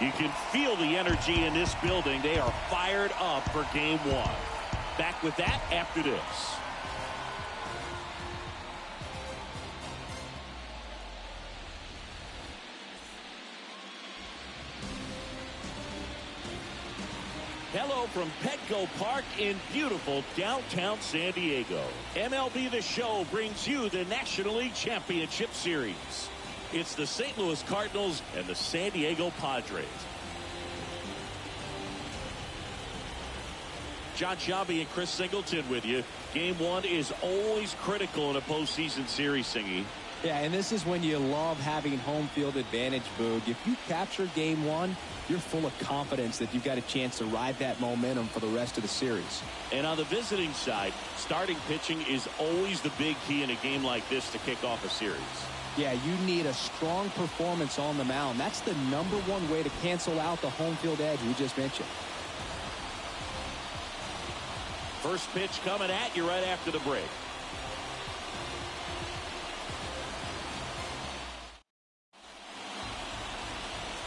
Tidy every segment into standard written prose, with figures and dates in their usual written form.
You can feel the energy in this building. They are fired up for game one. Back with that after this. Hello from Petco Park in beautiful downtown San Diego. MLB The Show brings you the National League Championship Series. It's the St. Louis Cardinals and the San Diego Padres. John Sciambi and Chris Singleton with you. Game one is always critical in a postseason series, Singy. Yeah, and this is when you love having home field advantage, Boog. If you capture game one, you're full of confidence that you've got a chance to ride that momentum for the rest of the series. And on the visiting side, starting pitching is always the big key in a game like this to kick off a series. Yeah, you need a strong performance on the mound. That's the #1 way to cancel out the home field edge we just mentioned. First pitch coming at you right after the break.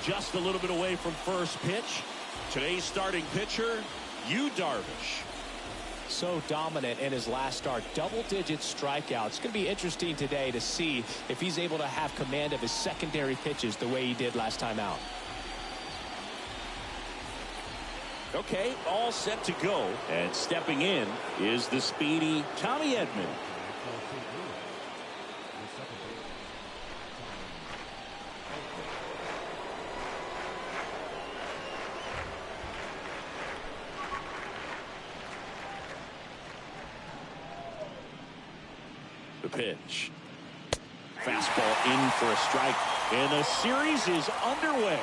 Just a little bit away from first pitch. Today's starting pitcher, Yu Darvish. So dominant in his last start. Double-digit strikeouts. It's going to be interesting today to see if he's able to have command of his secondary pitches the way he did last time out. Okay, all set to go. And stepping in is the speedy Tommy Edman. The pitch. Fastball in for a strike. And the series is underway.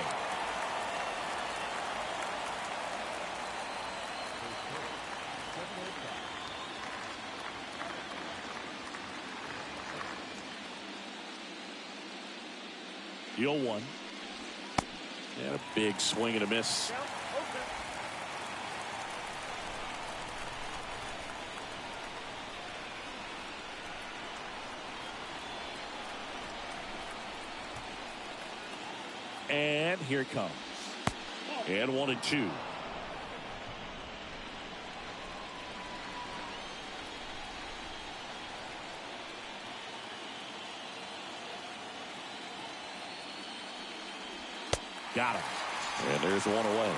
The 0-1. And a big swing and a miss. And here it comes. And 1-2. Got him. And there's one away.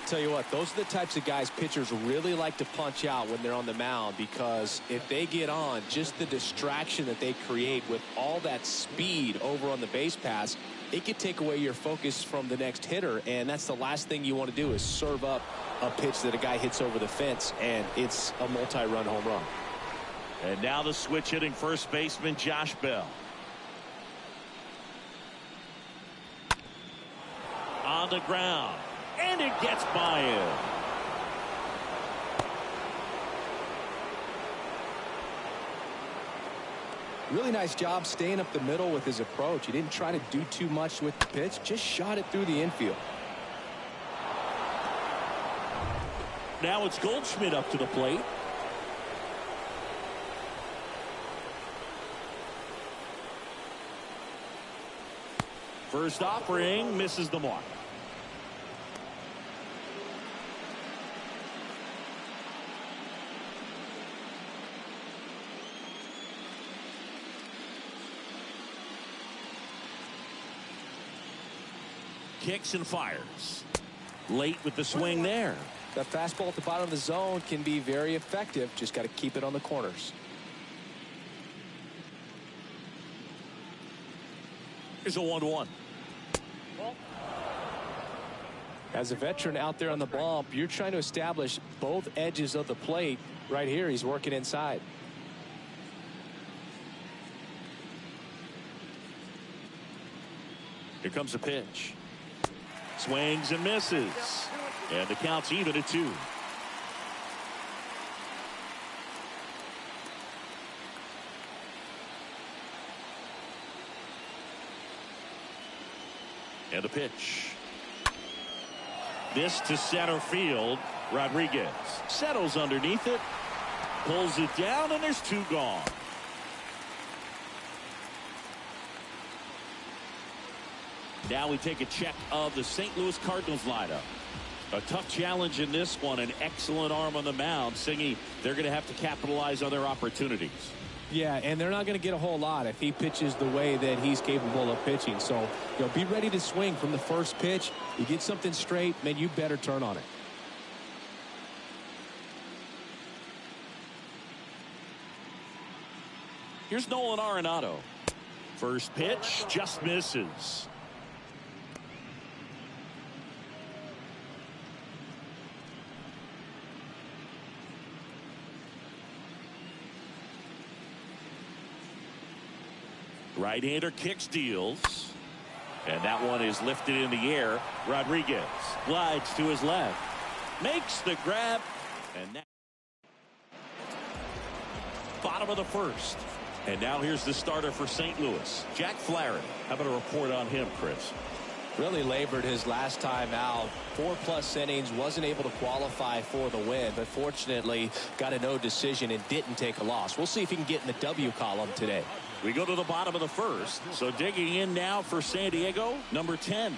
Tell you what, those are the types of guys pitchers really like to punch out when they're on the mound, because if they get on, just the distraction that they create with all that speed over on the base pass, it could take away your focus from the next hitter, and that's the last thing you want to do is serve up a pitch that a guy hits over the fence, and it's a multi-run home run. And now the switch hitting first baseman Josh Bell. On the ground. And it gets by him. Really nice job staying up the middle with his approach. He didn't try to do too much with the pitch, just shot it through the infield. Now it's Goldschmidt up to the plate. First offering misses the mark. Kicks and fires. Late with the swing there. The fastball at the bottom of the zone can be very effective. Just got to keep it on the corners. Here's a 1-1. As a veteran out there on the bump, you're trying to establish both edges of the plate Right here, he's working inside. Here comes the pitch. Swings and misses. And the count's even at 2. And the pitch. This to center field. Rodriguez settles underneath it. Pulls it down, and there's 2 gone. Now we take a check of the St. Louis Cardinals lineup. A tough challenge in this one. An excellent arm on the mound. Singy, they're going to have to capitalize on their opportunities. Yeah, and they're not going to get a whole lot if he pitches the way that he's capable of pitching. So, be ready to swing from the first pitch. You get something straight, man, you better turn on it. Here's Nolan Arenado. First pitch just misses. Right-hander kicks, deals. And that one is lifted in the air. Rodriguez glides to his left. Makes the grab. And that. Bottom of the first. And now here's the starter for St. Louis, Jack Flaherty. How about a report on him, Chris? Really labored his last time out. 4+ innings, wasn't able to qualify for the win, but fortunately got a no decision and didn't take a loss. We'll see if he can get in the W column today. We go to the bottom of the first. So digging in now for San Diego, number 10.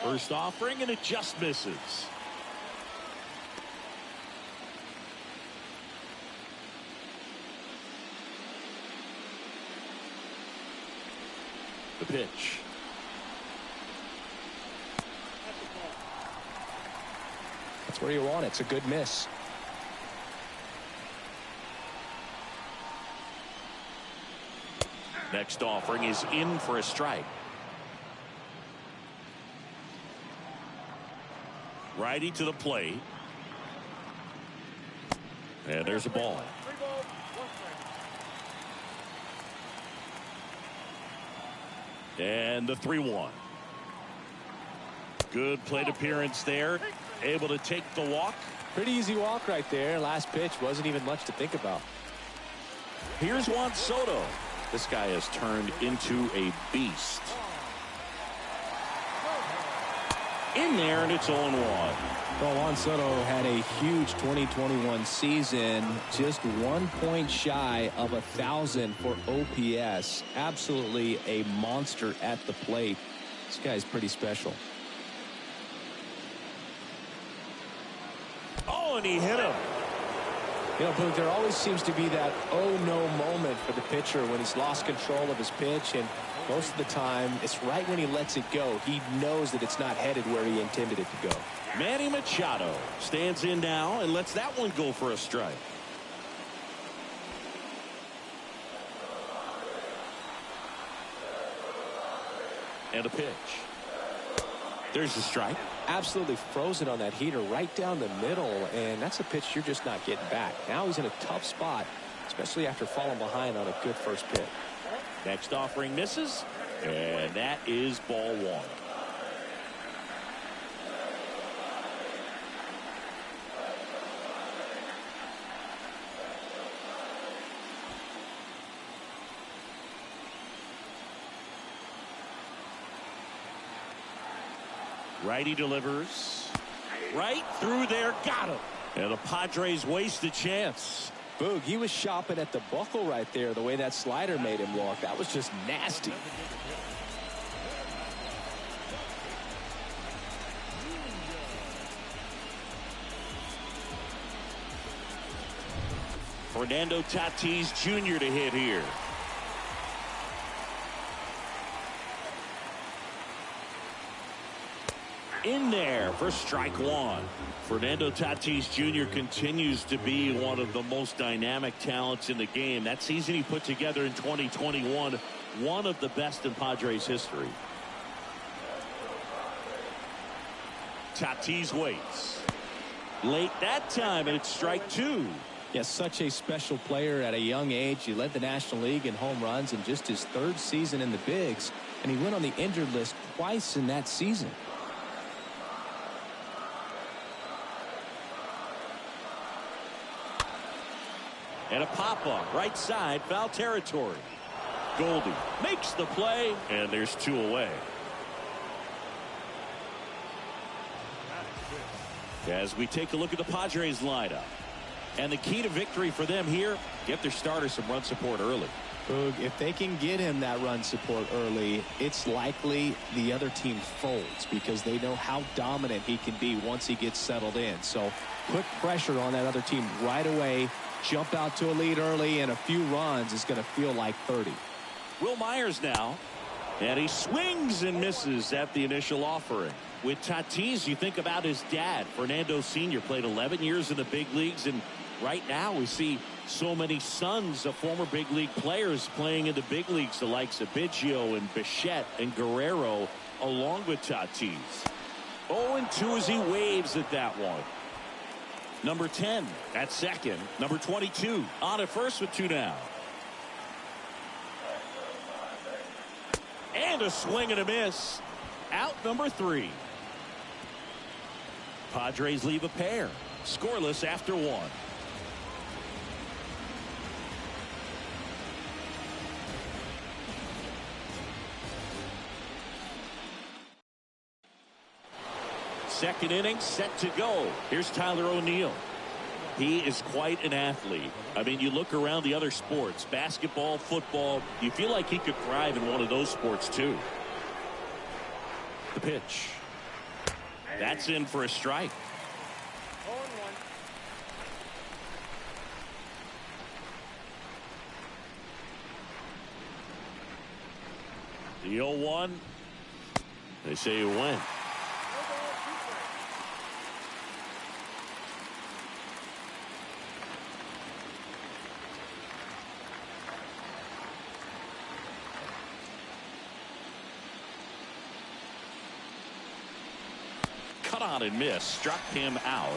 First offering, and it just misses. The pitch. That's where you want it. It's a good miss. Next offering is in for a strike. Righty to the plate. And there's a ball. And the 3-1. Good plate appearance there. Able to take the walk. Pretty easy walk right there. Last pitch wasn't even much to think about. Here's Juan Soto. This guy has turned into a beast. In there, and it's 0-1. Well, Juan Soto had a huge 2021 season, just 1 point shy of 1,000 for OPS. Absolutely a monster at the plate. This guy's pretty special. Oh, and he hit him. Boog, there always seems to be that oh no moment for the pitcher when he's lost control of his pitch, and most of the time it's right when he lets it go. He knows that it's not headed where he intended it to go. Manny Machado stands in now and lets that one go for a strike. And a pitch. There's the strike. Absolutely frozen on that heater right down the middle, and that's a pitch you're just not getting back. Now he's in a tough spot, especially after falling behind on a good first pitch. Next offering misses, and that is ball 1. Righty delivers. Right through there. Got him. And the Padres waste a chance. Boog, he was shopping at the buckle right there, the way that slider made him look. That was just nasty. Fernando Tatis Jr. to hit here. In there for strike 1. Fernando Tatis Jr. continues to be one of the most dynamic talents in the game. That season he put together in 2021, one of the best in Padres history. Tatis waits. Late that time, and it's strike two. Yes, such a special player at a young age. He led the National League in home runs in just his 3rd season in the bigs, and he went on the injured list twice in that season. And a pop-up, right side, foul territory. Goldie makes the play, and there's 2 away. As we take a look at the Padres lineup. And the key to victory for them here, get their starter some run support early. Boog, if they can get him that run support early, it's likely the other team folds because they know how dominant he can be once he gets settled in. So put pressure on that other team right away. Jump out to a lead early, and a few runs is going to feel like 30. Will Myers now. And he swings and misses at the initial offering. With Tatis, you think about his dad. Fernando Sr. played 11 years in the big leagues, and right now we see so many sons of former big league players playing in the big leagues, the likes of Biggio and Bichette and Guerrero, along with Tatis. 0-2 as he waves at that one. Number 10 at second. Number 22 on at first with 2 down. And a swing and a miss. Out number 3. Padres leave a pair. Scoreless after 1. Second inning set to go. Here's Tyler O'Neill. He is quite an athlete. I mean, you look around the other sports, basketball, football, you feel like he could thrive in one of those sports too. The pitch. That's in for a strike. 0-1. The 0-1. They say you win. Cut on and miss. Struck him out.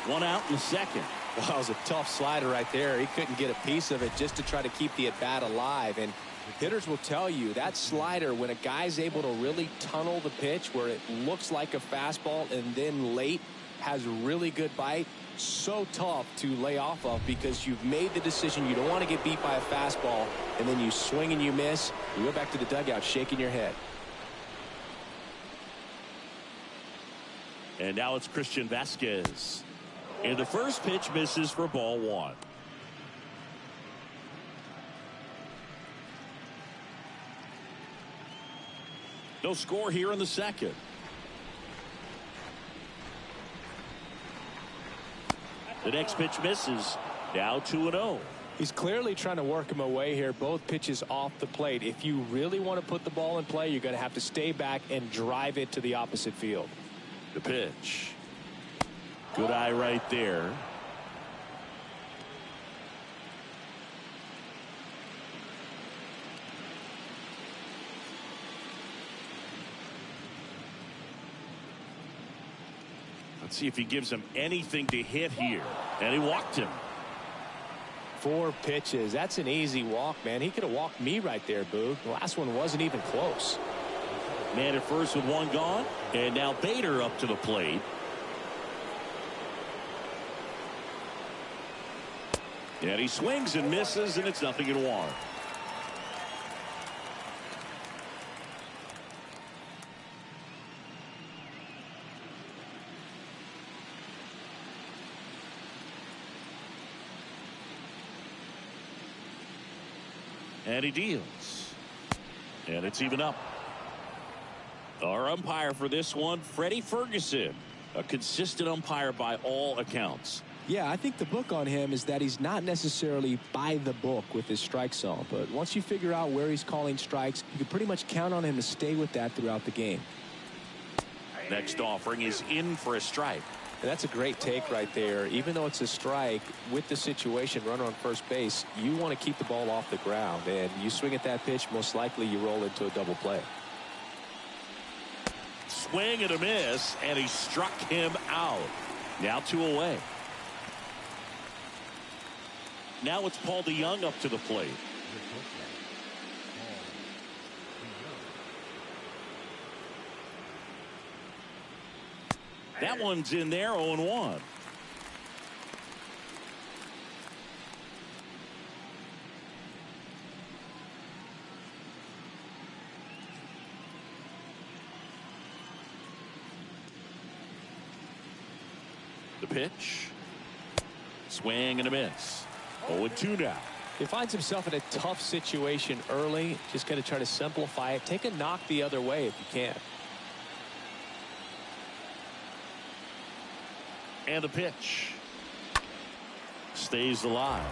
1 out in the second. Well, that was a tough slider right there. He couldn't get a piece of it just to try to keep the at-bat alive. And hitters will tell you that slider, when a guy's able to really tunnel the pitch where it looks like a fastball and then late has really good bite, so tough to lay off of because you've made the decision you don't want to get beat by a fastball, and then you swing and you miss. You go back to the dugout shaking your head. And now it's Christian Vasquez. And the first pitch misses for ball 1. No score here in the second. The next pitch misses. Now 2-0. He's clearly trying to work him away here. Both pitches off the plate. If you really want to put the ball in play, you're going to have to stay back and drive it to the opposite field. The pitch. Good eye right there. Let's see if he gives him anything to hit here. And he walked him. 4 pitches. That's an easy walk, man. He could have walked me right there, Boog. The last one wasn't even close. Man at first with 1 gone. And now Bader up to the plate. And he swings and misses, and it's 0-1. And he deals. And it's even up. Our umpire for this one, Freddie Ferguson, a consistent umpire by all accounts. Yeah, I think the book on him is that he's not necessarily by the book with his strike zone, but once you figure out where he's calling strikes, you can pretty much count on him to stay with that throughout the game. Next offering is in for a strike. And that's a great take right there. Even though it's a strike, with the situation, runner on first base, you want to keep the ball off the ground, and you swing at that pitch, most likely you roll into a double play. Swing and a miss, and he struck him out. Now 2 away. Now it's Paul DeYoung up to the plate. That one's in there, 0-1. The pitch. Swing and a miss. 0-2 now. He finds himself in a tough situation early. Just got to try to simplify it. Take a knock the other way if you can. And the pitch. Stays alive.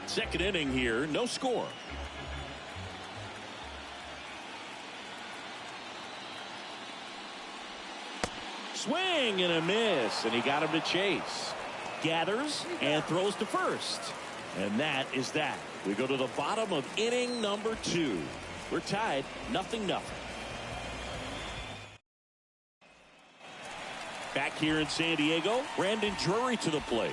Second inning here, no score. Swing and a miss, and he got him to chase. Gathers and throws to first. And that is that. We go to the bottom of inning number 2. We're tied 0-0. Back here in San Diego, Brandon Drury to the plate.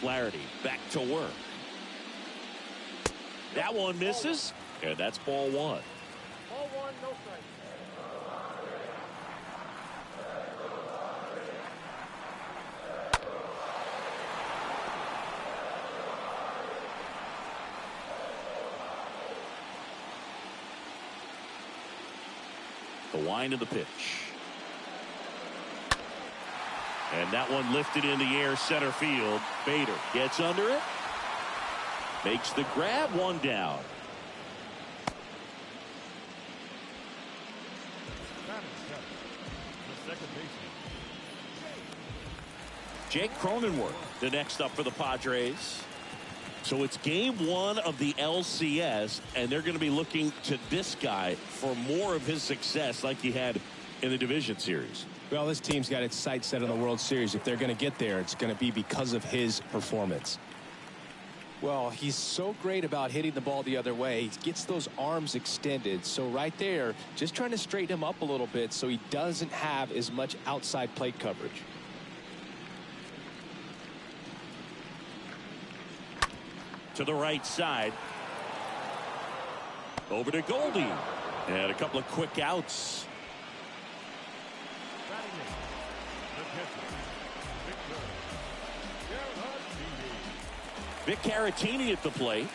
Flaherty back to work. That one misses, and that's ball 1. Ball 1, no strike. The wind of the pitch. And that one lifted in the air center field. Bader gets under it. Makes the grab, 1 down. Jake Cronenworth, the next up for the Padres. So it's game 1 of the LCS, and they're going to be looking to this guy for more of his success like he had in the division series. Well, this team's got its sights set on the World Series. If they're going to get there, it's going to be because of his performance. Well, he's so great about hitting the ball the other way. He gets those arms extended. So right there, just trying to straighten him up a little bit so he doesn't have as much outside plate coverage. To the right side. Over to Goldie. And a couple of quick outs. Vic Caratini at the plate.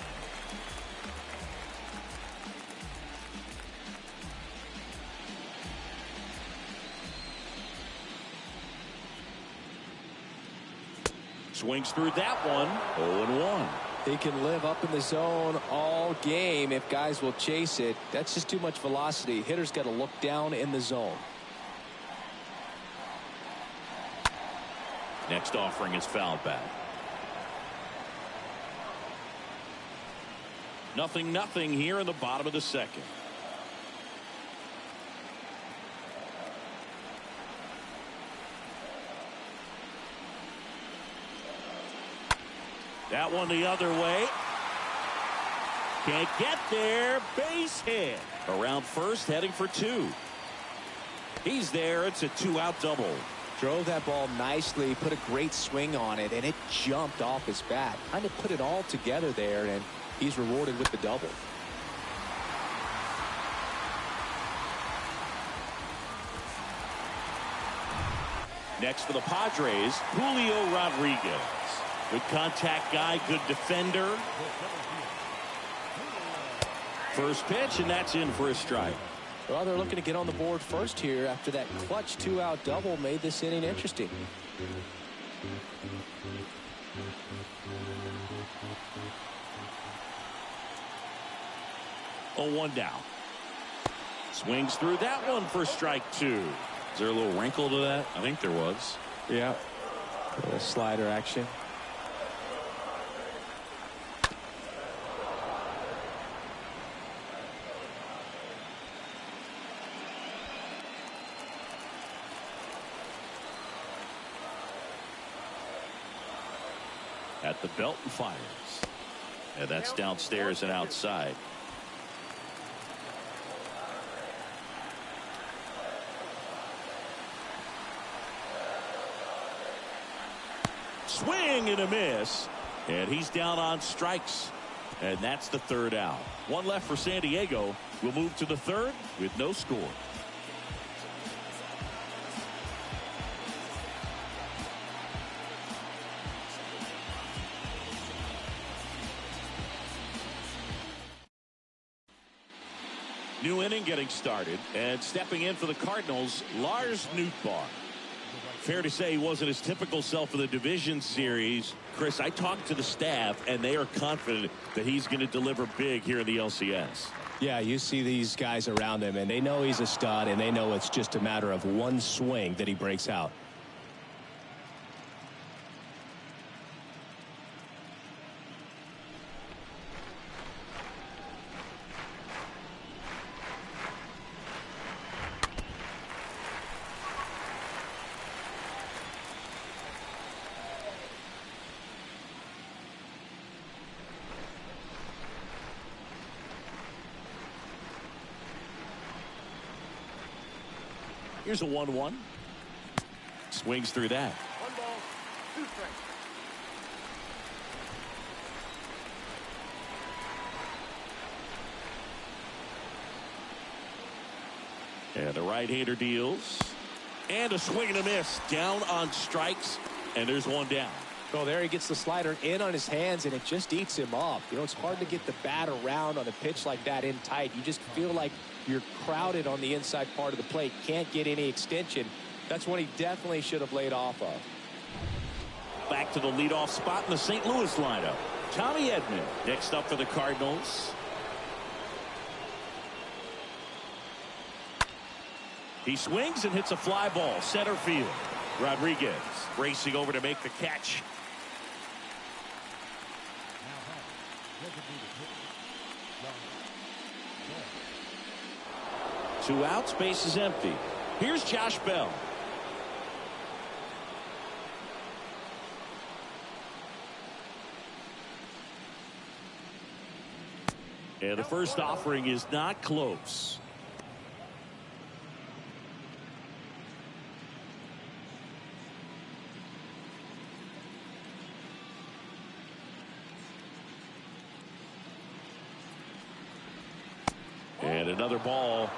Swings through that one. 0-1. He can live up in the zone all game if guys will chase it. That's just too much velocity. Hitter's got to look down in the zone. Next offering is fouled back. 0-0 here in the bottom of the second. That one the other way. Can't get there. Base hit. Around first, heading for 2. He's there. It's a 2-out double. Drove that ball nicely, put a great swing on it, and it jumped off his bat. Kind of put it all together there, and he's rewarded with the double. Next for the Padres, Julio Rodriguez. Good contact guy, good defender. First pitch, and that's in for a strike. Well, they're looking to get on the board first here after that clutch 2-out double made this inning interesting. 0-1 down. Swings through that one for strike 2. Is there a little wrinkle to that? I think there was. Yeah. A slider action. at the belt and fires. And that's downstairs and outside. Swing and a miss. And he's down on strikes. And that's the third out. One left for San Diego. We'll move to the third with no score. New inning getting started, and stepping in for the Cardinals, Lars Nootbaar. Fair to say he wasn't his typical self for the division series. Chris, I talked to the staff, and they are confident that he's going to deliver big here in the LCS. Yeah, you see these guys around him, and they know he's a stud, and they know it's just a matter of one swing that he breaks out. Here's a 1-1. Swings through that. 1 ball, 2 strikes. And the right-hander deals. And a swing and a miss. Down on strikes. And there's one down. Oh, there he gets the slider in on his hands, and it just eats him up. You know, it's hard to get the bat around on a pitch like that in tight. You just feel like you're crowded on the inside part of the plate. Can't get any extension. That's what he definitely should have laid off of. Back to the leadoff spot in the St. Louis lineup. Tommy Edman next up for the Cardinals. He swings and hits a fly ball center field. Rodriguez racing over to make the catch. Two outs, base is empty. Here's Josh Bell. And the first offering is not close. And another ball.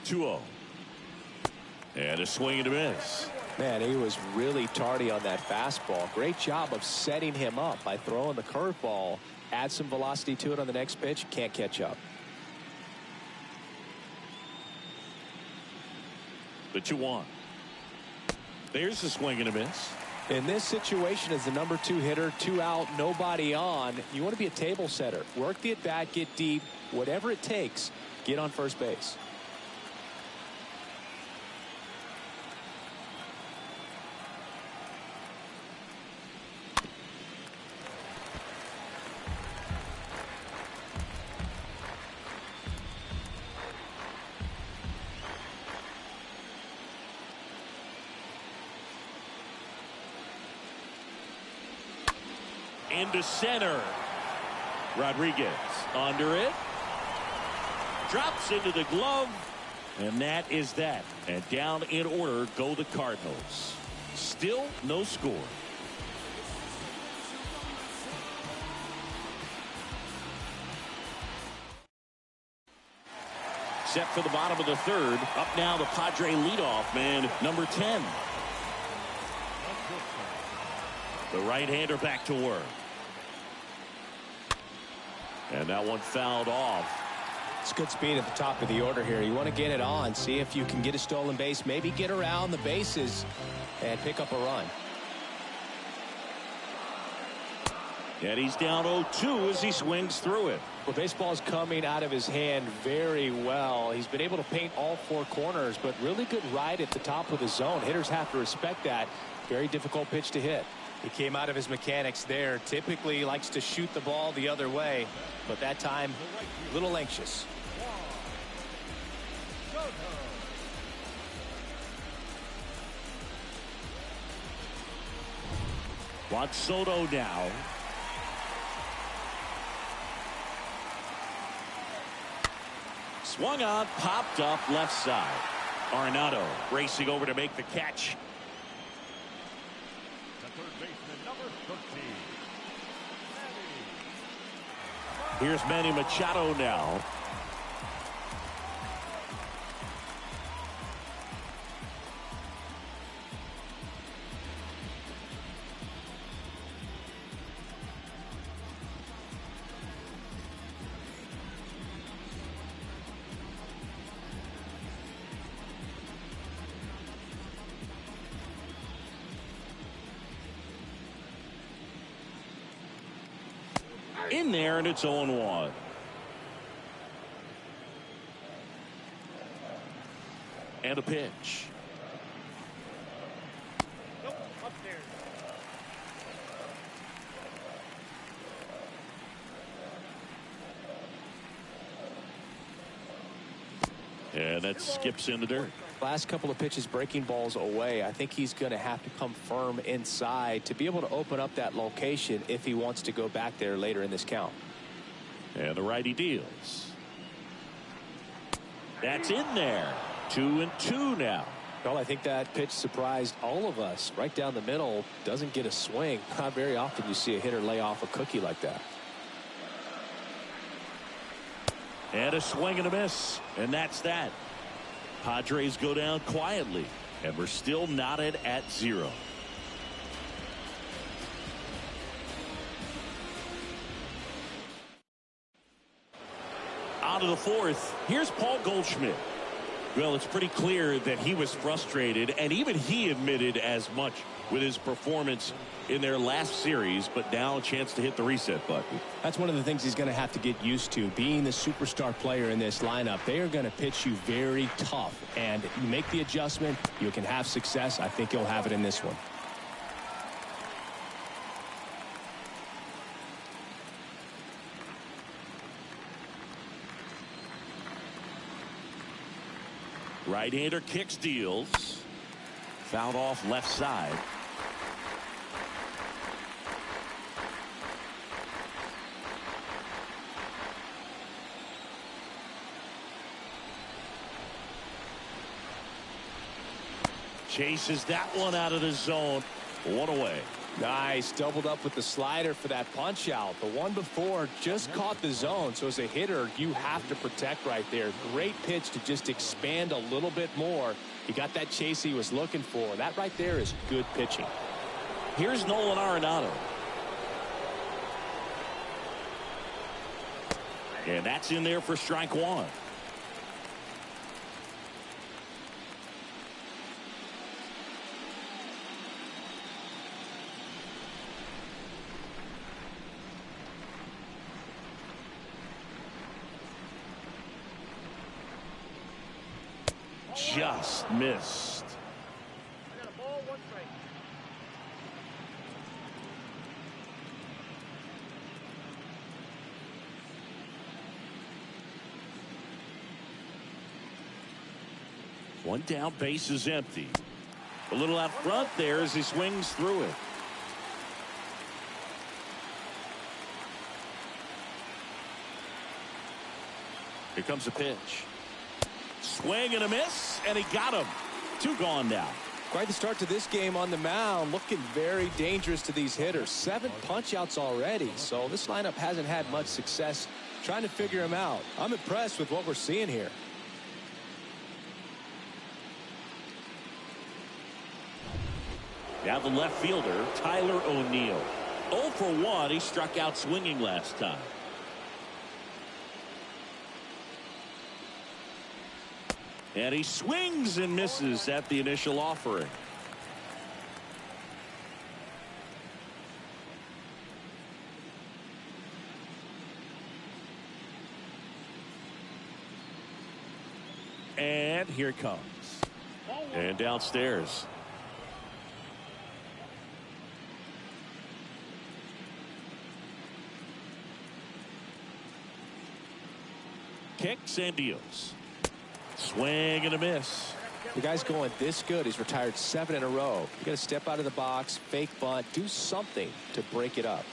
2-0. And a swing and a miss. Man, he was really tardy on that fastball. Great job of setting him up by throwing the curveball. Add some velocity to it on the next pitch. Can't catch up. The 2-1. There's a swing and a miss. In this situation, as the number 2 hitter, 2 out, nobody on, you want to be a table setter. Work the at bat, get deep, whatever it takes, get on first base. Into center. Rodriguez under it. Drops into the glove. And that is that. And down in order go the Cardinals. Still no score. Set for the bottom of the third. Up now the Padre leadoff man, number 10. The right-hander back to work. And that one fouled off. It's good speed at the top of the order here. You want to get it on, see if you can get a stolen base, maybe get around the bases and pick up a run. And he's down 0-2 as he swings through it. Well, baseball's coming out of his hand very well. He's been able to paint all 4 corners, but really good ride at the top of the zone. Hitters have to respect that. Very difficult pitch to hit. He came out of his mechanics there. Typically likes to shoot the ball the other way, but that time a little anxious. Go. Juan Soto now. Swung on, popped up left side. Arenado racing over to make the catch. The third baseman, number 13. Here's Manny Machado now. In there, and it's 0-1. And a pitch. Nope, upstairs. And that skips in the dirt. Last couple of pitches breaking balls away. I think he's going to have to come firm inside to be able to open up that location if he wants to go back there later in this count. And the righty deals. That's in there. 2-2 now. Well, I think that pitch surprised all of us. Right down the middle, doesn't get a swing. Not very often you see a hitter lay off a cookie like that. And a swing and a miss. And that's that. Padres go down quietly. And we're still knotted at 0. On to the fourth. Here's Paul Goldschmidt. Well, it's pretty clear that he was frustrated, and even he admitted as much with his performance in their last series, but now a chance to hit the reset button. That's one of the things he's going to have to get used to. Being the superstar player in this lineup, they are going to pitch you very tough, and you make the adjustment, you can have success. I think he'll have it in this one. Right-hander kicks, deals. Fouled off left side. Chases that one out of the zone. One away. Nice. Doubled up with the slider for that punch out. The one before just caught the zone. So as a hitter, you have to protect right there. Great pitch to just expand a little bit more. He got that chase he was looking for. That right there is good pitching. Here's Nolan Arenado. And that's in there for strike one. Just missed. I got a ball, 1 strike. One down, base is empty. A little out front there as he swings through it. Here comes a pitch. Swing and a miss, and he got him. 2 gone now. Quite the start to this game on the mound. Looking very dangerous to these hitters. 7 punch-outs already, so this lineup hasn't had much success trying to figure him out. I'm impressed with what we're seeing here. Now the left fielder, Tyler O'Neill. 0 for 1. He struck out swinging last time. And he swings and misses at the initial offering. And here it comes. And downstairs. Kicks and deals. Swing and a miss. The guy's going this good. He's retired 7 in a row. You got to step out of the box, fake bunt, do something to break it up.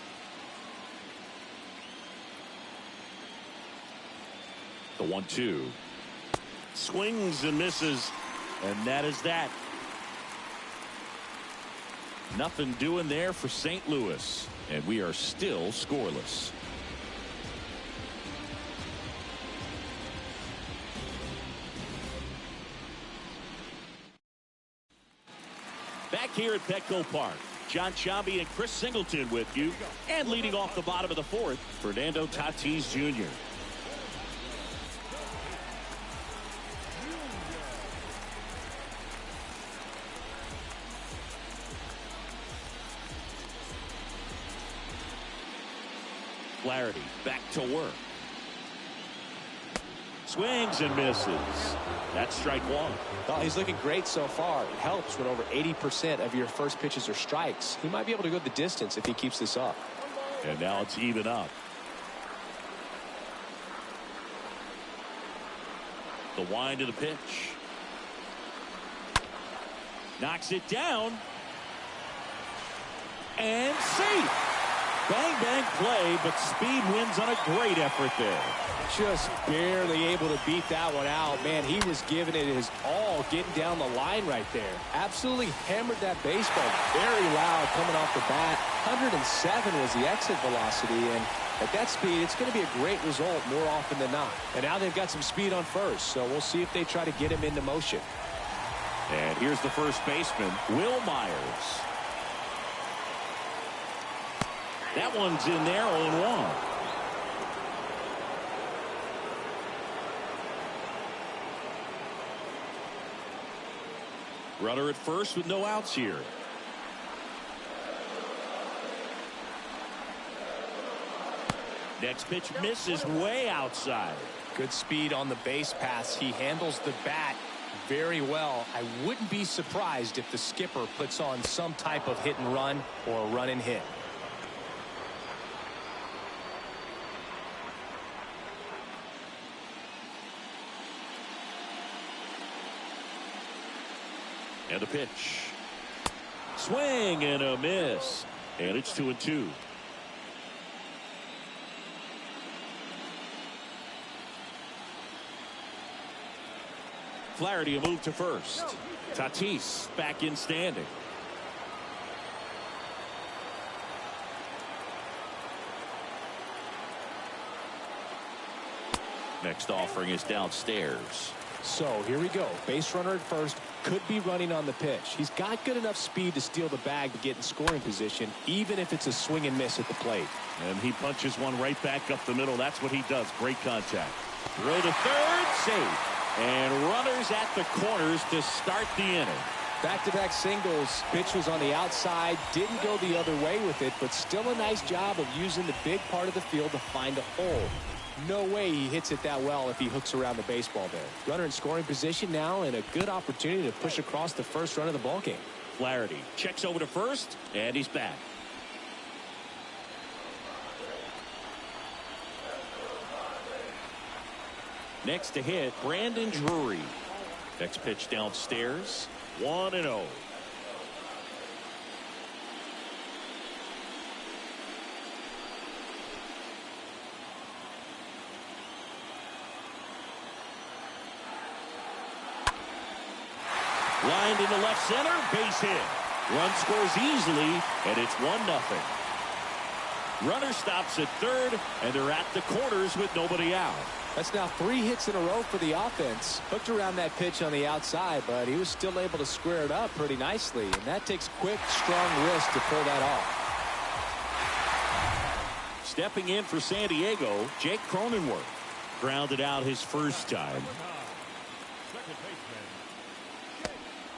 The 1-2. Swings and misses. And that is that. Nothing doing there for St. Louis. And we are still scoreless. Back here at Petco Park, John Chambi and Chris Singleton with you. And leading off the bottom of the fourth, Fernando Tatis Jr. Flaherty back to work. Swings and misses. That's strike one. Oh, he's looking great so far. It helps when over 80% of your first pitches are strikes. He might be able to go the distance if he keeps this up. And now it's even up. The wind of the pitch. Knocks it down. And safe. Bang, bang play, but speed wins on a great effort there. Just barely able to beat that one out. Man, he was giving it his all, getting down the line right there. Absolutely hammered that baseball. Very loud coming off the bat. 107 was the exit velocity, and at that speed, it's going to be a great result more often than not. And now they've got some speed on first, so we'll see if they try to get him into motion. And here's the first baseman, Will Myers. That one's in there, 0-1. Runner at first with no outs here. Next pitch misses way outside. Good speed on the base paths. He handles the bat very well. I wouldn't be surprised if the skipper puts on some type of hit and run or a run and hit. And the pitch. Swing and a miss. And it's 2-2. Flaherty a move to first. Tatis back in standing. Next offering is downstairs. So here we go. Base runner at first. Could be running on the pitch. He's got good enough speed to steal the bag to get in scoring position, even if it's a swing and miss at the plate. And he punches one right back up the middle. That's what he does. Great contact. Throw to third, safe. And runners at the corners to start the inning. Back-to-back singles. Pitch was on the outside. Didn't go the other way with it, but still a nice job of using the big part of the field to find a hole. No way he hits it that well if he hooks around the baseball there. Runner in scoring position now, and a good opportunity to push across the first run of the ballgame. Flaherty checks over to first, and he's back. Next to hit, Brandon Drury. Next pitch downstairs, 1-0. Lined into left center, base hit. Run scores easily, and it's 1-0. Runner stops at third, and they're at the corners with nobody out. That's now 3 hits in a row for the offense. Hooked around that pitch on the outside, but he was still able to square it up pretty nicely, and that takes quick, strong wrist to pull that off. Stepping in for San Diego, Jake Cronenworth. Grounded out his first time.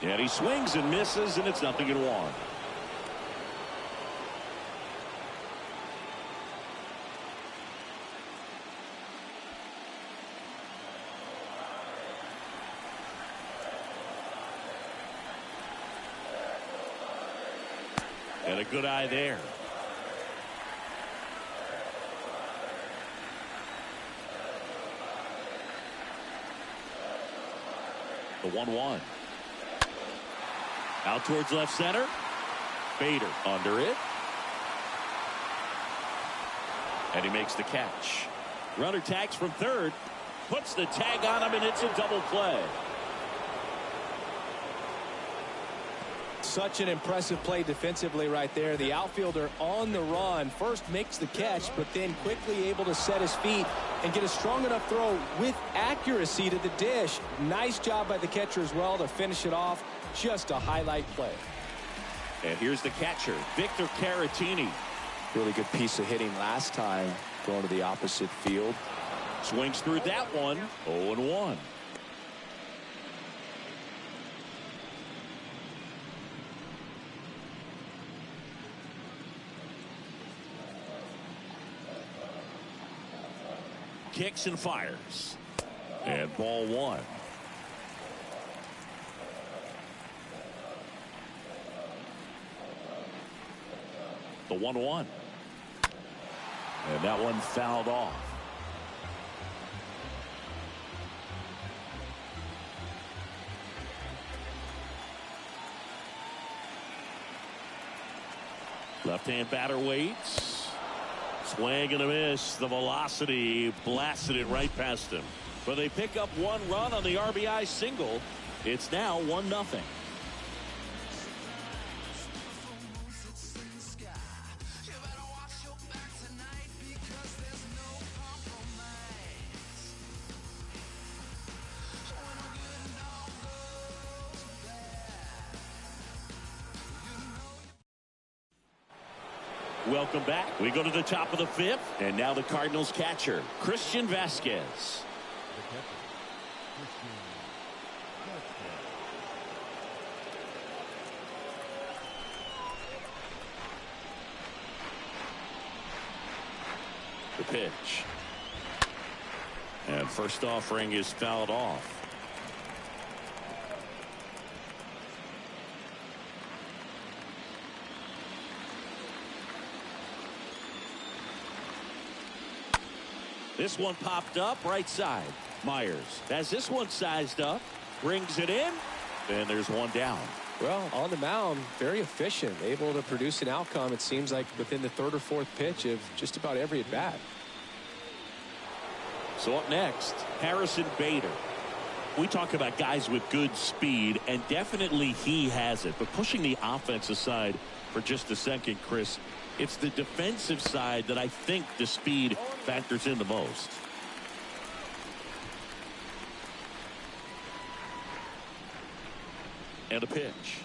And he swings and misses, and it's 0-1. And a good eye there. The 1-1. Out towards left center. Bader under it. And he makes the catch. Runner tags from third. Puts the tag on him, and it's a double play. Such an impressive play defensively right there. The outfielder on the run first makes the catch, but then quickly able to set his feet and get a strong enough throw with accuracy to the dish. Nice job by the catcher as well to finish it off. Just a highlight play. And here's the catcher, Victor Caratini. Really good piece of hitting last time, going to the opposite field. Swings through that one. 0-1. Kicks and fires. And ball one. The 1-1. And that one fouled off. Left-hand batter waits. Swing and a miss. The velocity blasted it right past him. But they pick up one run on the RBI single. It's now 1-0. Welcome back. We go to the top of the fifth, and now the Cardinals catcher, Christian Vasquez. The pitch. And first offering is fouled off. This one popped up right side. Myers has this one sized up, brings it in, and there's one down. Well, on the mound, very efficient, able to produce an outcome, it seems like, within the third or fourth pitch of just about every at bat. So up next, Harrison Bader. We talk about guys with good speed, and definitely he has it. But pushing the offense aside for just a second, Chris, it's the defensive side that I think the speed factors in the most. And a pitch.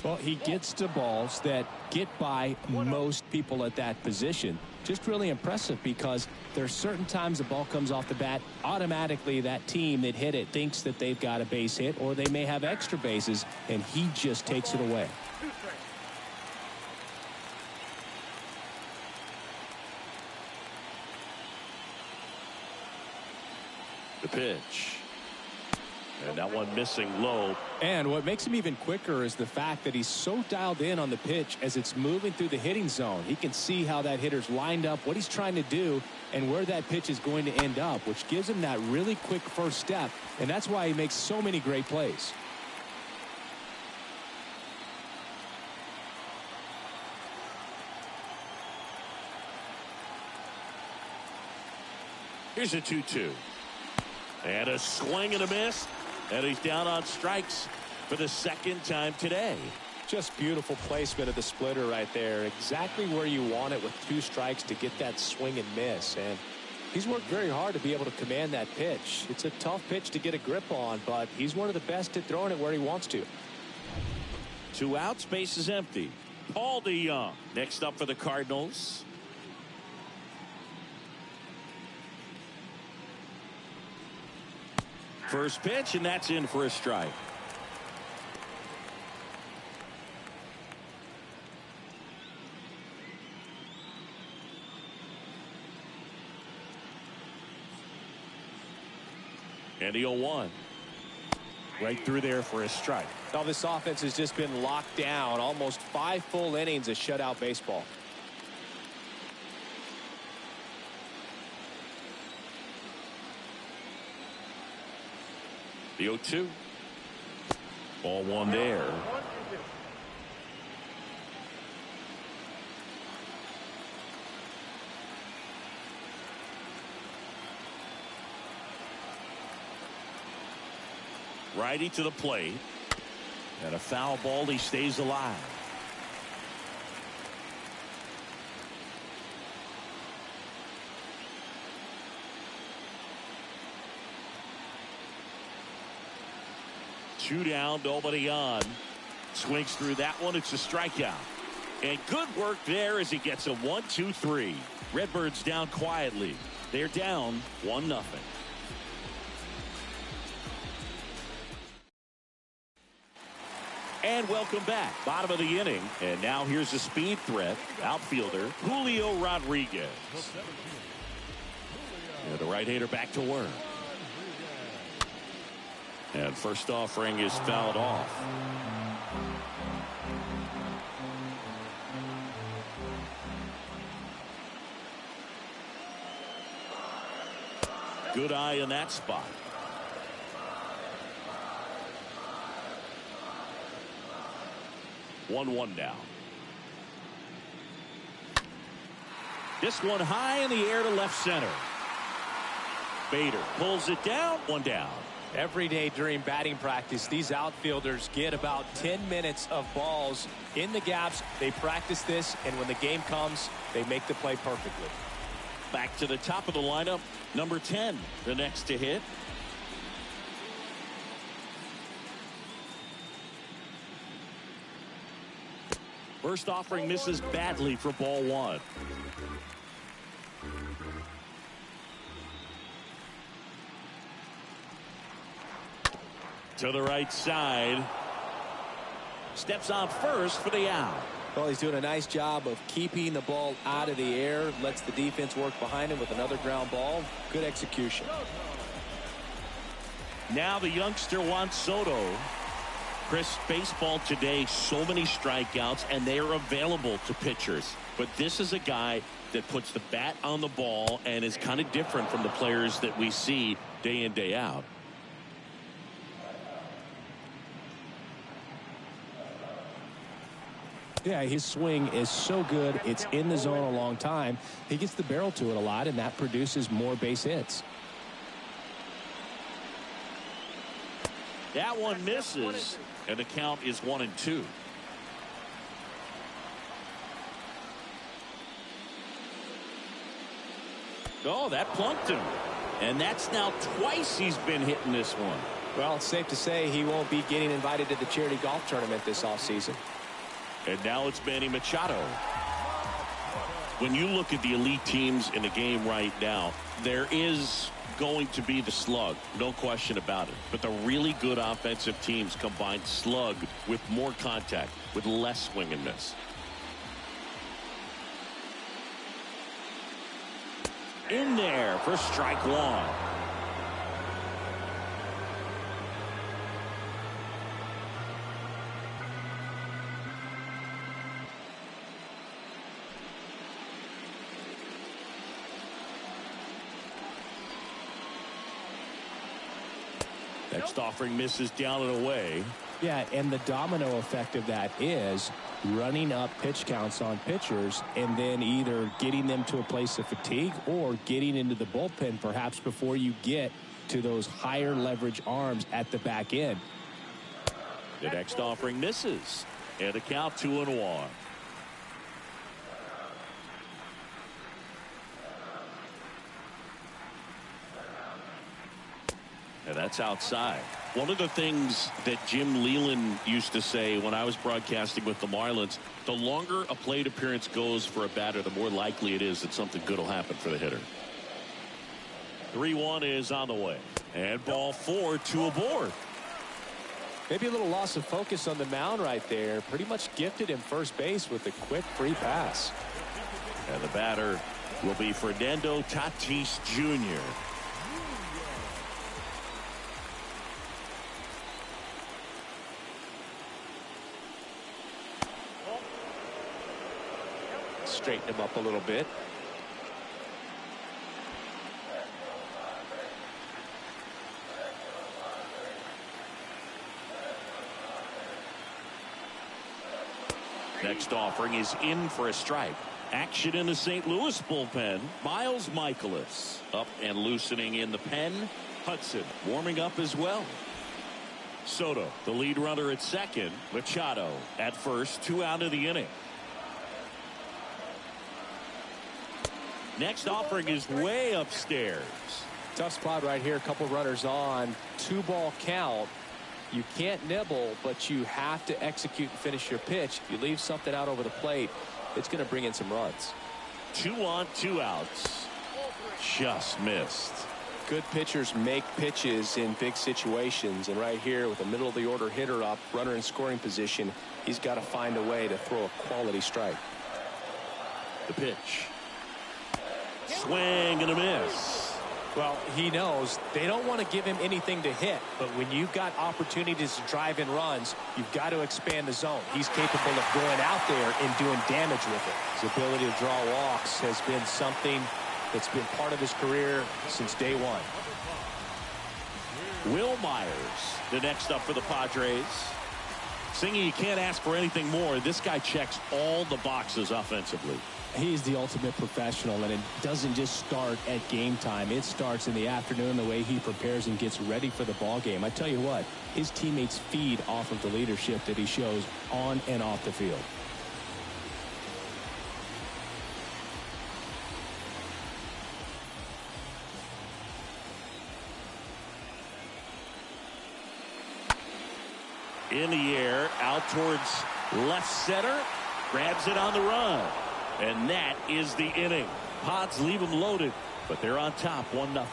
Well, he gets to balls that get by most people at that position. Just really impressive because there's certain times the ball comes off the bat, automatically that team that hit it thinks that they've got a base hit, or they may have extra bases, and he just takes it away. The pitch. And that one missing low. And what makes him even quicker is the fact that he's so dialed in on the pitch as it's moving through the hitting zone. He can see how that hitter's lined up, what he's trying to do, and where that pitch is going to end up, which gives him that really quick first step. And that's why he makes so many great plays. Here's a 2-2. And a swing and a miss. And he's down on strikes for the second time today. Just beautiful placement of the splitter right there. Exactly where you want it with two strikes to get that swing and miss. And he's worked very hard to be able to command that pitch. It's a tough pitch to get a grip on, but he's one of the best at throwing it where he wants to. 2 outs, base is empty. Paul DeYoung next up for the Cardinals. First pitch, and that's in for a strike. And the 0-1. Right through there for a strike. Now this offense has just been locked down. Almost 5 full innings of shutout baseball. The 0-2. Ball one there. 1-2. Righty to the plate. And a foul ball. He stays alive. Two down, nobody on. Swings through that one. It's a strikeout. And good work there as he gets a 1-2-3. Redbirds down quietly. They're down 1-0. And welcome back. Bottom of the inning. And now here's a speed threat. Outfielder Julio Rodriguez. And the right-hander back to work. And first offering is fouled off. Good eye in that spot. One now. This one high in the air to left center. Bader pulls it down. One down. Every day during batting practice, these outfielders get about 10 minutes of balls in the gaps. They practice this, and when the game comes, they make the play perfectly. Back to the top of the lineup. Number 10, the next to hit. First offering misses badly for ball one. To the right side. Steps on first for the out. Well, he's doing a nice job of keeping the ball out of the air. Lets the defense work behind him with another ground ball. Good execution. Now the youngster Juan Soto. Chris, baseball today, so many strikeouts, and they are available to pitchers. But this is a guy that puts the bat on the ball and is kind of different from the players that we see day in, day out. Yeah, his swing is so good. It's in the zone a long time. He gets the barrel to it a lot, and that produces more base hits. That one misses, and the count is 1-2. Oh, that plunked him. And that's now twice he's been hitting this one. Well, it's safe to say he won't be getting invited to the charity golf tournament this offseason. And now it's Manny Machado. When you look at the elite teams in the game right now, there is going to be the slug, no question about it. But the really good offensive teams combine slug with more contact, with less swing and miss. In there for strike one. Next offering misses down and away. Yeah, and the domino effect of that is running up pitch counts on pitchers and then either getting them to a place of fatigue or getting into the bullpen perhaps before you get to those higher leverage arms at the back end. The next offering misses. And a count 2-1. And that's outside. One of the things that Jim Leland used to say when I was broadcasting with the Marlins, the longer a plate appearance goes for a batter, the more likely it is that something good will happen for the hitter. 3-1 is on the way. And ball 4, 2 aboard. Maybe a little loss of focus on the mound right there. Pretty much gifted him first base with a quick free pass. And the batter will be Fernando Tatis Jr. Straighten him up a little bit. Next offering is in for a strike. Action in the St. Louis bullpen. Miles Michaelis up and loosening in the pen. Hudson warming up as well. Soto, the lead runner at second. Machado at first. 2 out of the inning. Next offering is way upstairs. Tough spot right here. A couple runners on. 2-ball count. You can't nibble, but you have to execute and finish your pitch. If you leave something out over the plate, it's going to bring in some runs. 2 on, 2 outs. Just missed. Good pitchers make pitches in big situations, and right here with a middle of the order hitter up, runner in scoring position, he's got to find a way to throw a quality strike. The pitch. Swing and a miss. Well, he knows they don't want to give him anything to hit, but when you've got opportunities to drive in runs, you've got to expand the zone. He's capable of going out there and doing damage with it. His ability to draw walks has been something that's been part of his career since day one. Will Myers, the next up for the Padres. Singy, you can't ask for anything more. This guy checks all the boxes offensively. He's the ultimate professional, and it doesn't just start at game time. It starts in the afternoon, the way he prepares and gets ready for the ball game. I tell you what, his teammates feed off of the leadership that he shows on and off the field. In the air, out towards left center. Grabs it on the run. And that is the inning. Pods leave them loaded, but they're on top 1-0.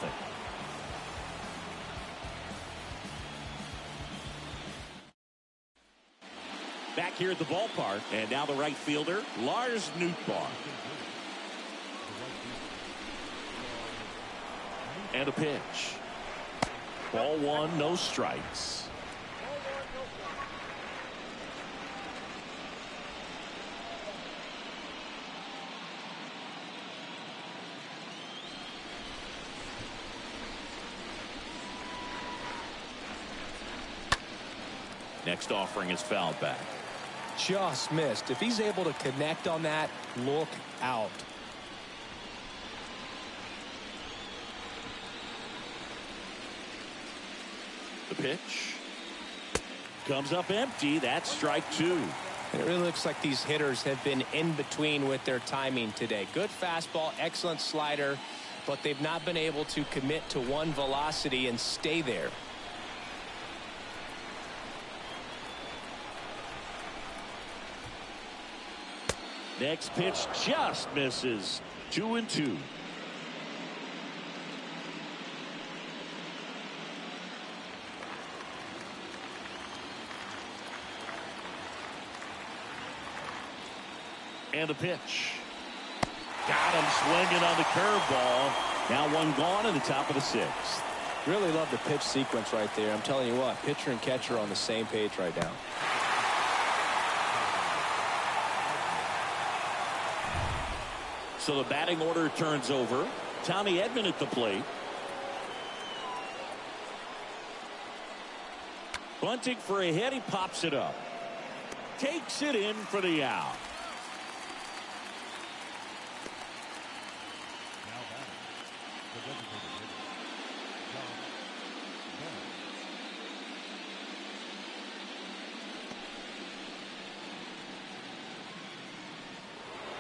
Back here at the ballpark, and now the right fielder, Lars Nootbaar. And a pitch. Ball 1, no strikes. Next offering is fouled back. Just missed. If he's able to connect on that, look out. The pitch comes up empty. That's strike 2. It really looks like these hitters have been in between with their timing today. Good fastball, excellent slider, but they've not been able to commit to one velocity and stay there. Next pitch just misses. 2-2. And a pitch. Got him swinging on the curveball. Now 1 gone in the top of the 6th. Really love the pitch sequence right there. I'm telling you what, pitcher and catcher are on the same page right now. So the batting order turns over. Tommy Edman at the plate. Bunting for a hit. He pops it up. Takes it in for the out.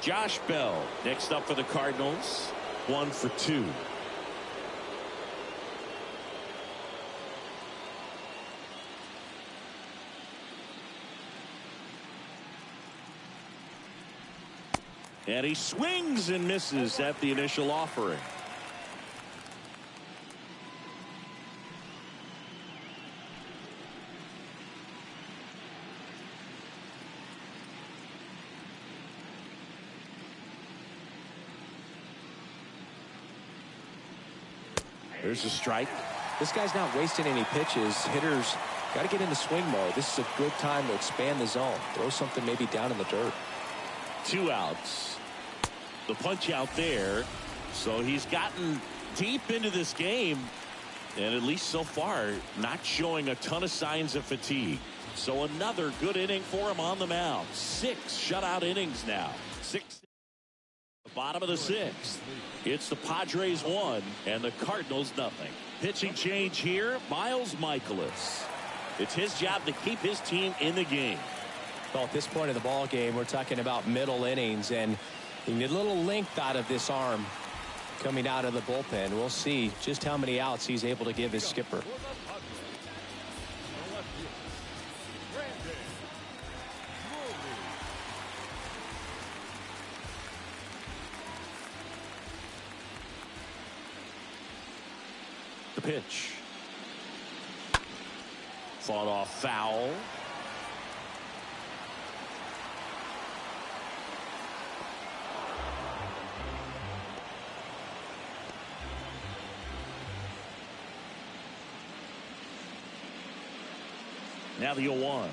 Josh Bell next up for the Cardinals. 1 for 2. And he swings and misses at the initial offering. There's a strike. This guy's not wasting any pitches. Hitters got to get into swing mode. This is a good time to expand the zone. Throw something maybe down in the dirt. 2 outs. The punch out there. So he's gotten deep into this game, and at least so far not showing a ton of signs of fatigue. So another good inning for him on the mound. 6 shutout innings now. 6. The bottom of the 6th. It's the Padres 1 and the Cardinals nothing. Pitching change here, Miles Michaelis. It's his job to keep his team in the game. Well, at this point of the ball game, we're talking about middle innings, and you need a little length out of this arm coming out of the bullpen. We'll see just how many outs he's able to give his skipper. The pitch. Fought off foul. Now the 0-1.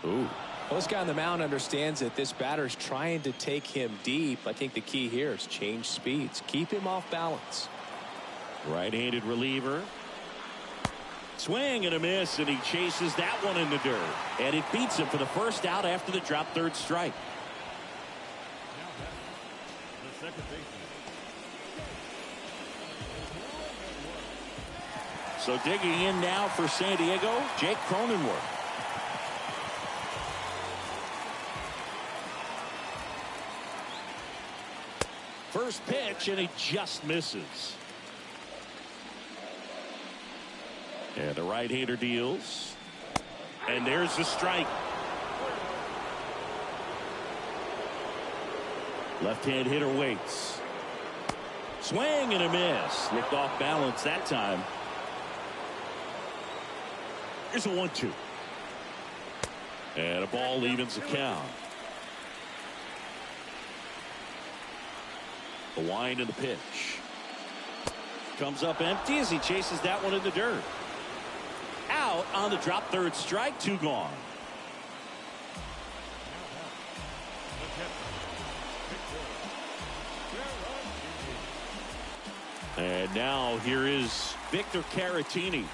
Ooh. Well, this guy on the mound understands that this batter's trying to take him deep. I think the key here is change speeds. Keep him off balance. Right-handed reliever. Swing and a miss, and he chases that one in the dirt. And it beats him for the first out after the drop third strike. The second baseman. So digging in now for San Diego, Jake Cronenworth. First pitch, and he just misses. And the right-hander deals. And there's the strike. Left-hand hitter waits. Swing and a miss. Looked off balance that time. Here's a 1-2. And a ball evens the count. The wind and the pitch. Comes up empty as he chases that one in the dirt. Out on the drop third strike. 2 gone. And now here is Victor Caratini.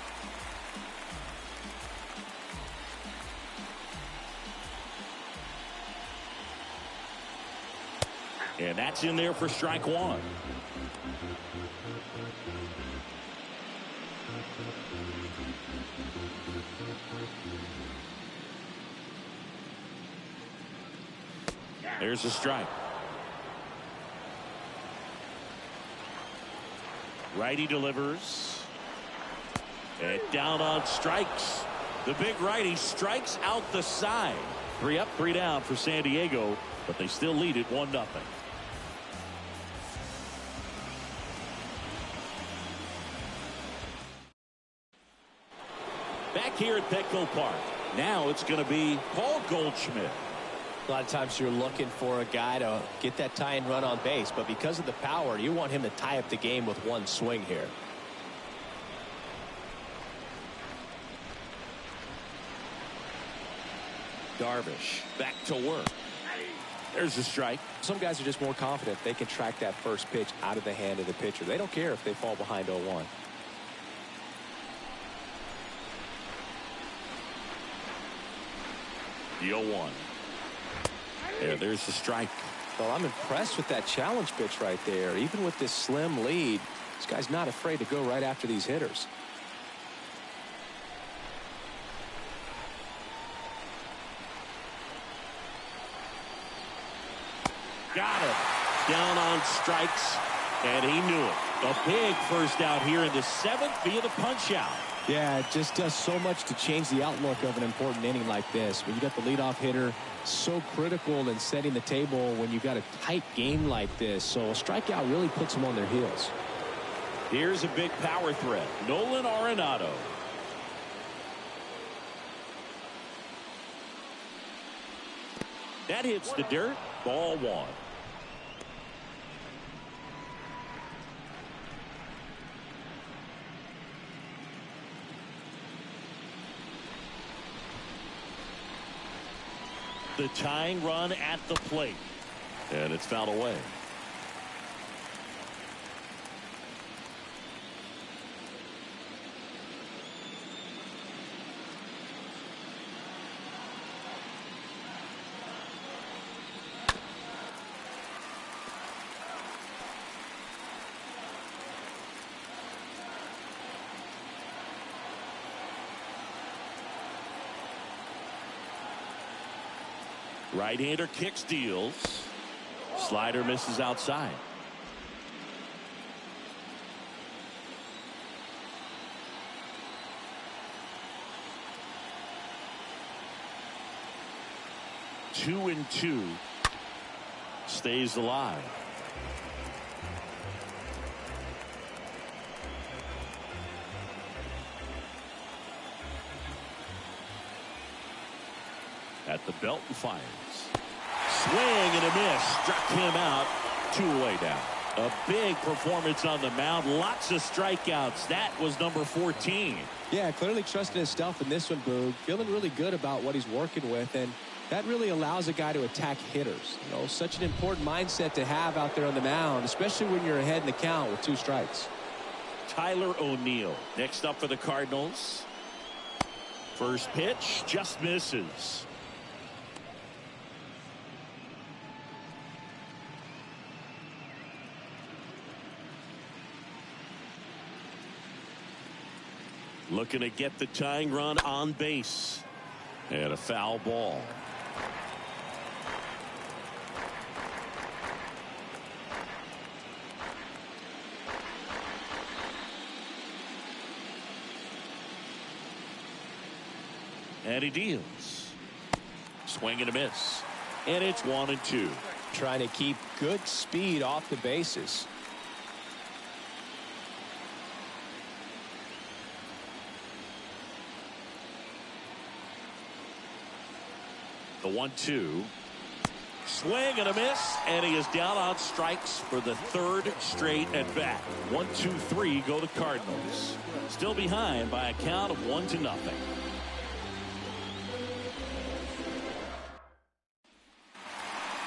And that's in there for strike 1. There's a strike. Righty delivers. And down on strikes. The big righty strikes out the side. 3 up, 3 down for San Diego, but they still lead it 1-0. Back here at Petco Park. Now it's going to be Paul Goldschmidt. A lot of times you're looking for a guy to get that tying run on base, but because of the power, you want him to tie up the game with one swing here. Darvish back to work. There's a strike. Some guys are just more confident they can track that first pitch out of the hand of the pitcher. They don't care if they fall behind 0-1. The 0-1. Yeah, there's the strike. Well, I'm impressed with that challenge pitch right there. Even with this slim lead, this guy's not afraid to go right after these hitters. Got it. Down on strikes, and he knew it. A big first out here in the 7th via the punch out. Yeah, it just does so much to change the outlook of an important inning like this. When you got the leadoff hitter, so critical in setting the table when you got a tight game like this. So a strikeout really puts them on their heels. Here's a big power threat. Nolan Arenado. That hits the dirt. Ball 1. The tying run at the plate. And it's fouled away. Right-hander kicks, deals. Slider misses outside. Two and two. Stays alive. At the belt and fires. Swing and a miss. Struck him out. 2 away down. A big performance on the mound. Lots of strikeouts. That was number 14. Yeah, clearly trusting his stuff in this one, Boog. Feeling really good about what he's working with, and that really allows a guy to attack hitters. You know, such an important mindset to have out there on the mound, especially when you're ahead in the count with 2 strikes. Tyler O'Neill next up for the Cardinals. First pitch just misses. Looking to get the tying run on base. And a foul ball. And he deals. Swing and a miss. And it's 1 and 2. Trying to keep good speed off the bases. The 1-2. Swing and a miss, and he is down on strikes for the 3rd straight at bat. 1, 2, 3 go the Cardinals. Still behind by a count of 1-0.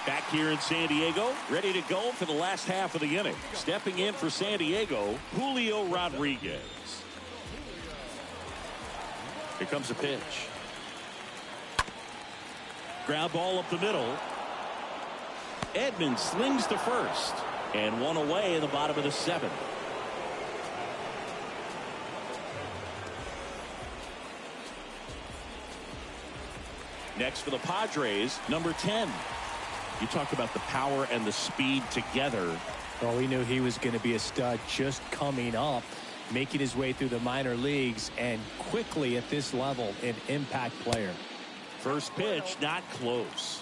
Back here in San Diego, ready to go for the last half of the inning. Stepping in for San Diego, Julio Rodriguez. Here comes a pitch. Ground ball up the middle. Edman slings to first. And 1 away in the bottom of the 7th. Next for the Padres, number 10. You talk about the power and the speed together. Well, we knew he was going to be a stud just coming up, making his way through the minor leagues, and quickly at this level, an impact player. First pitch, not close.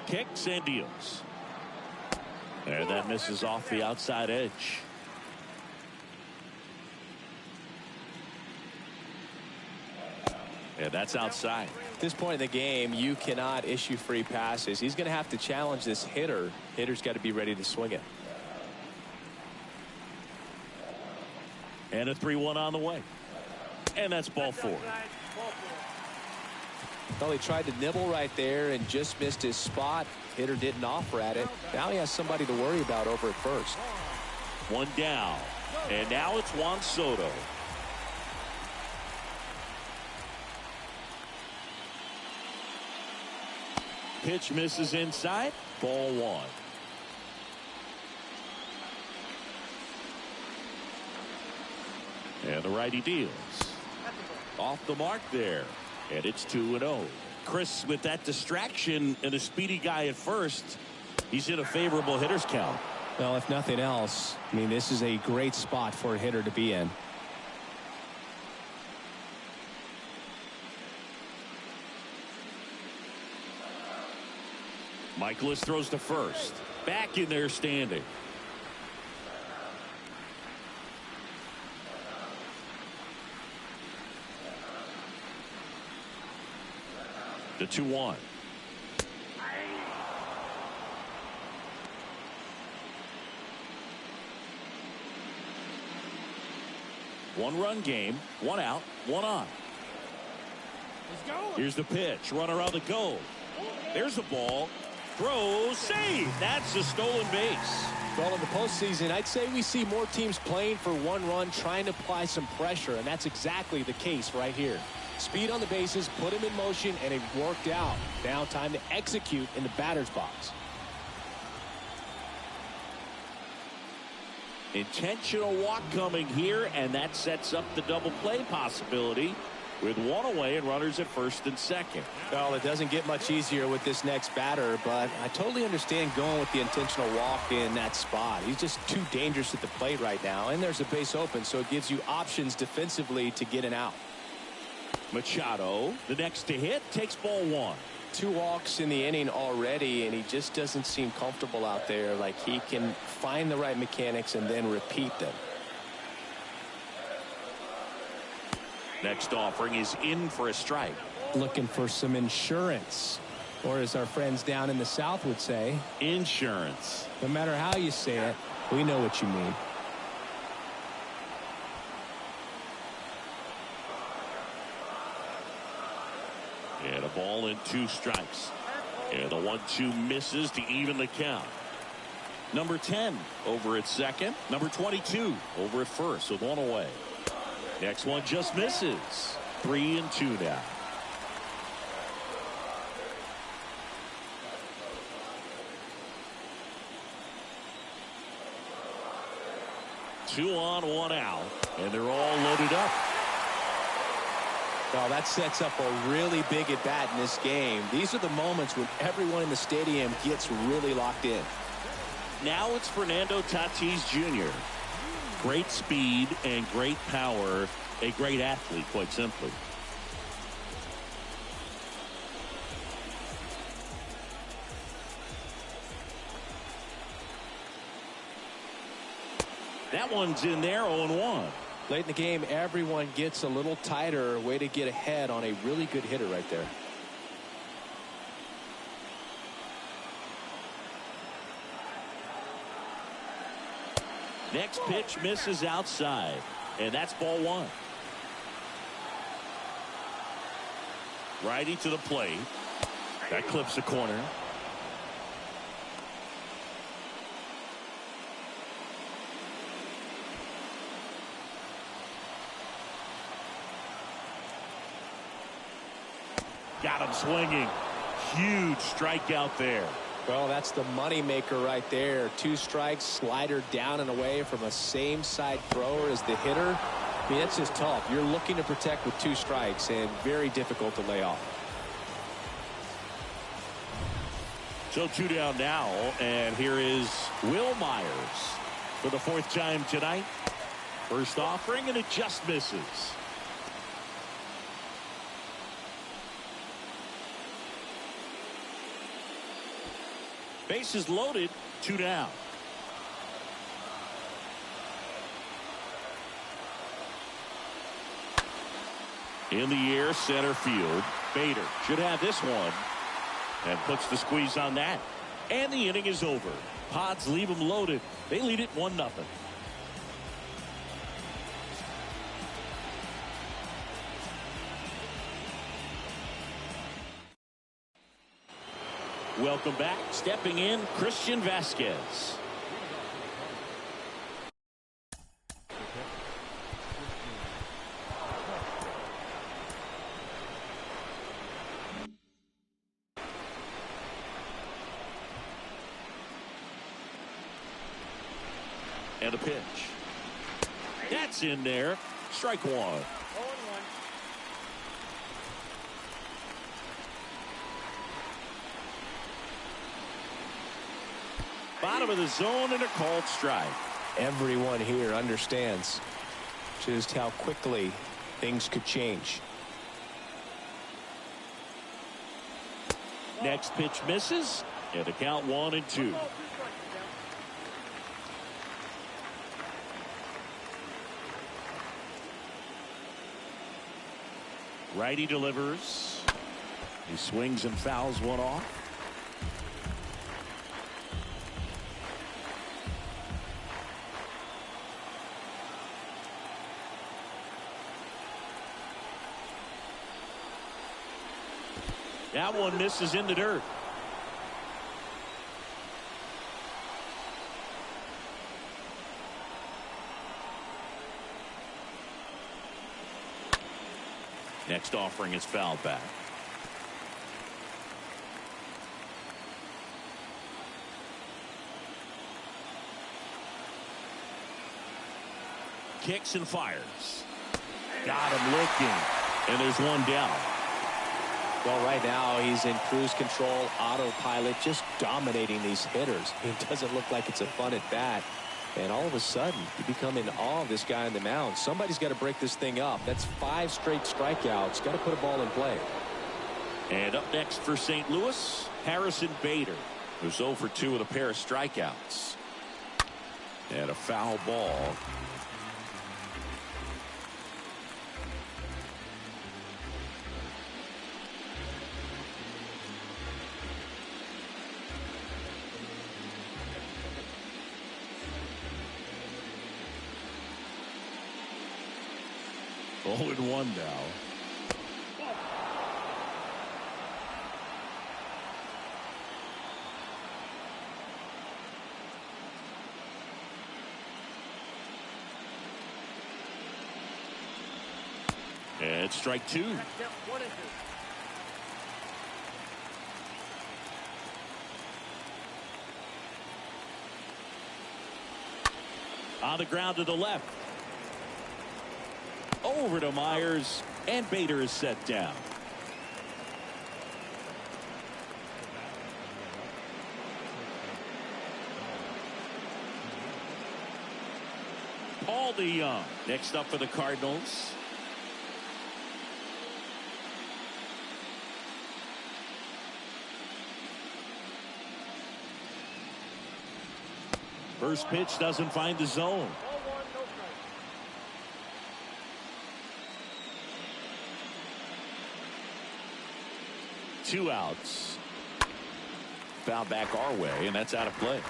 Kicks and deals. And that misses off the outside edge. And that's outside. At this point in the game, you cannot issue free passes. He's going to have to challenge this hitter. Hitter's got to be ready to swing it. And a 3-1 on the way. And that's ball 4. Well, he tried to nibble right there and just missed his spot. Hitter didn't offer at it. Now he has somebody to worry about over at first. 1 down. And now it's Juan Soto. Pitch misses inside. Ball 1. And the righty deals. Off the mark there. And it's 2-0. Chris, with that distraction and a speedy guy at first, he's in a favorable hitter's count. Well, if nothing else, I mean, this is a great spot for a hitter to be in. Michaelis throws to first. Back in there standing. The 2-1. One-run game, 1 out, 1 on. Here's the pitch. Runner on the go. There's the ball. Throw, save. That's a stolen base. Well, in the postseason, I'd say we see more teams playing for 1 run, trying to apply some pressure, and that's exactly the case right here. Speed on the bases, put him in motion, and it worked out. Now time to execute in the batter's box. Intentional walk coming here, and that sets up the double play possibility with one away and runners at first and second. Well, it doesn't get much easier with this next batter, but I totally understand going with the intentional walk in that spot. He's just too dangerous at the plate right now, and there's a base open, so it gives you options defensively to get an out. Machado, the next to hit, takes ball one. 2 walks in the inning already, and he just doesn't seem comfortable out there. Like he can find the right mechanics and then repeat them. Next offering is in for a strike. Looking for some insurance, or as our friends down in the South would say, insurance. No matter how you say it, we know what you mean. And a ball and 2 strikes. And the 1-2 misses to even the count. Number 10 over at second. Number 22 over at first with 1 away. Next one just misses. 3-2 now. Two on, 1 out. And they're all loaded up. Well, that sets up a really big at bat in this game. These are the moments when everyone in the stadium gets really locked in. Now it's Fernando Tatis Jr. Great speed and great power. A great athlete, quite simply. That one's in there, 0-1. Late in the game, everyone gets a little tighter. Way to get ahead on a really good hitter right there. Next pitch misses outside, and that's ball 1. Righty to the plate. That clips the corner. Got him swinging. Huge strikeout there. Well, that's the money maker right there. 2 strikes, slider down and away from a same side thrower as the hitter. I mean, it's just tough. You're looking to protect with 2 strikes and very difficult to lay off. So 2 down now, and here is Will Myers for the 4th time tonight. First offering, and it just misses. Bases loaded, 2 down. In the air, center field. Bader should have this one. And puts the squeeze on that. And the inning is over. Pods leave them loaded. They lead it 1-0. Welcome back. Stepping in, Christian Vasquez. And a pitch. That's in there. Strike 1. 0-1. Bottom of the zone and a called strike. Everyone here understands just how quickly things could change. Next pitch misses. And the count 1-2. Righty delivers. He swings and fouls one off. That one misses in the dirt. Next offering is fouled back. Kicks and fires. Got him looking. And there's one down. Well, right now he's in cruise control, autopilot, just dominating these hitters. It doesn't look like it's a fun at bat. And all of a sudden, you become in awe of this guy on the mound. Somebody's got to break this thing up. That's 5 straight strikeouts. Got to put a ball in play. And up next for St. Louis, Harrison Bader, who's 0 for 2 with a pair of strikeouts. And a foul ball. Oh, and 1 now. And strike 2. On the ground to the left. Over to Myers, and Bader is set down. Paul DeYoung next up for the Cardinals. First pitch doesn't find the zone. 2 outs. Foul back our way, and that's out of play.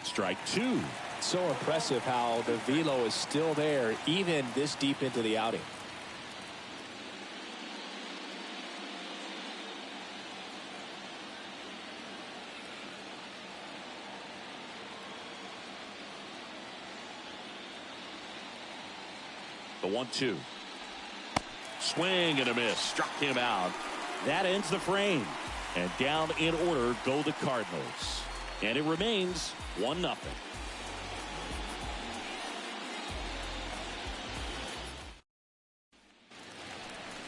Strike 2. So impressive how the velo is still there even this deep into the outing. The 1-2. Swing and a miss. Struck him out. That ends the frame. And down in order go the Cardinals. And it remains 1-0.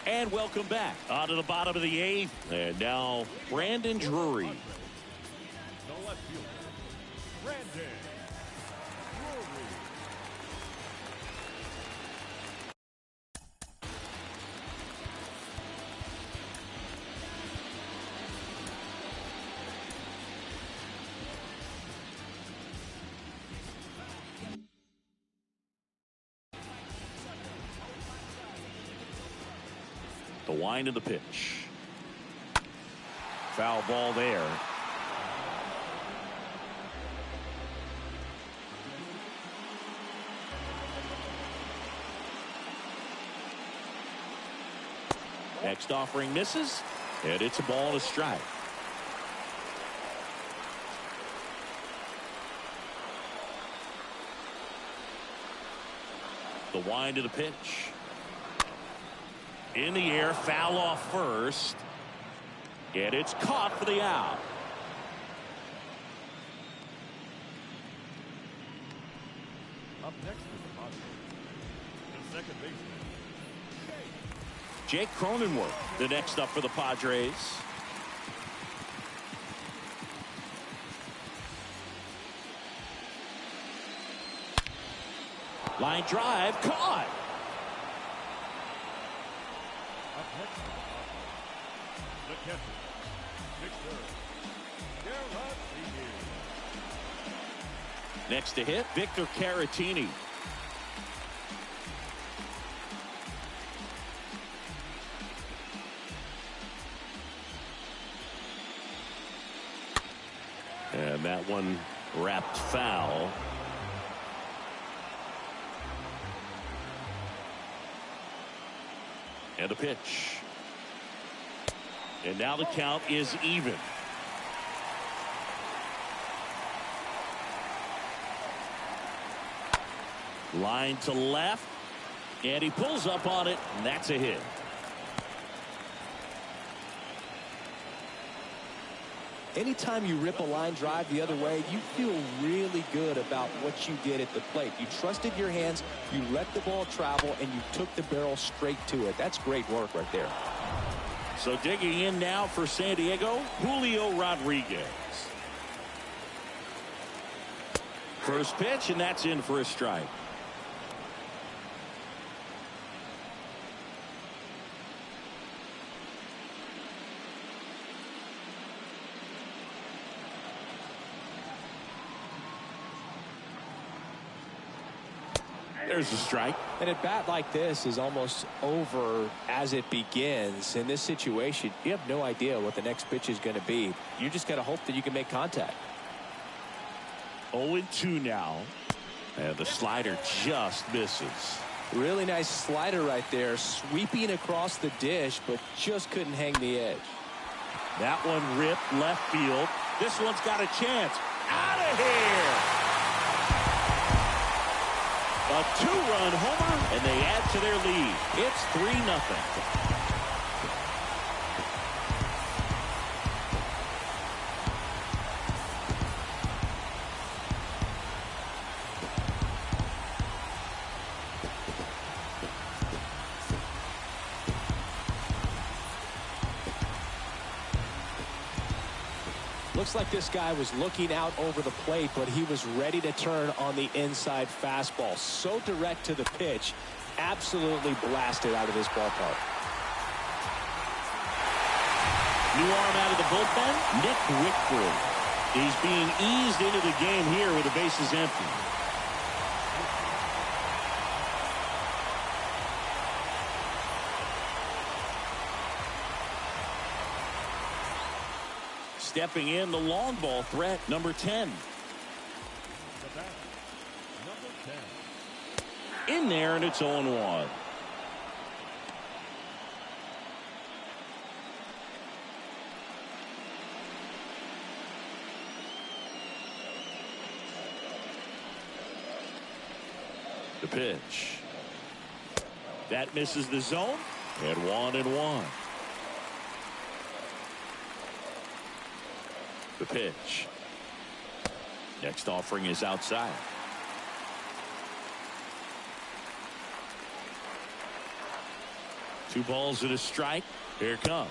And welcome back. On to the bottom of the 8th. And now Brandon Drury. The left fielder, Brandon Drury. The wind of the pitch. Foul ball there. Next offering misses, and it's a ball and a strike. The wind of the pitch. In the air, foul off first. And it's caught for the out. Up next is the Padres. The second baseman, Jake Cronenworth, the next up for the Padres. Line drive, caught. up next is the catcher, Victor Caratini. Next to hit, Victor Caratini. And that one wrapped foul. And a pitch. And now the count is even. Line to left. And he pulls up on it, and that's a hit. Anytime you rip a line drive the other way, you feel really good about what you did at the plate. You trusted your hands, you let the ball travel, and you took the barrel straight to it. That's great work right there. So digging in now for San Diego, Julio Rodriguez. First pitch, and that's in for a strike. There's a strike. And a bat like this is almost over as it begins. In this situation, you have no idea what the next pitch is going to be. You just got to hope that you can make contact. 0-2 now. And the slider just misses. Really nice slider right there. Sweeping across the dish, but just couldn't hang the edge. That one ripped left field. This one's got a chance. Out of here. A two-run homer, and they add to their lead. It's 3-0. Looks like this guy was looking out over the plate, but he was ready to turn on the inside fastball. So direct to the pitch, absolutely blasted out of this ballpark. New arm out of the bullpen, Nick Wickford. He's being eased into the game here with the bases empty. Stepping in, the long ball threat, number 10. Number 10. In there, and it's 0-1. The pitch. That misses the zone, and 1-1. The pitch. Next offering is outside. Two balls and a strike. Here it comes.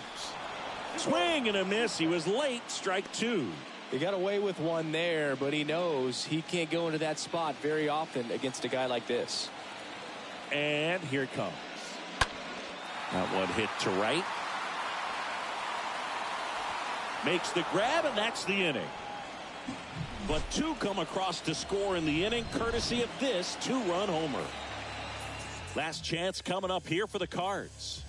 Swing and a miss. He was late. Strike two. He got away with one there, but he knows he can't go into that spot very often against a guy like this. And here it comes. That one hit to right. Makes the grab, and that's the inning. But two come across to score in the inning, courtesy of this two-run homer. Last chance coming up here for the Cards.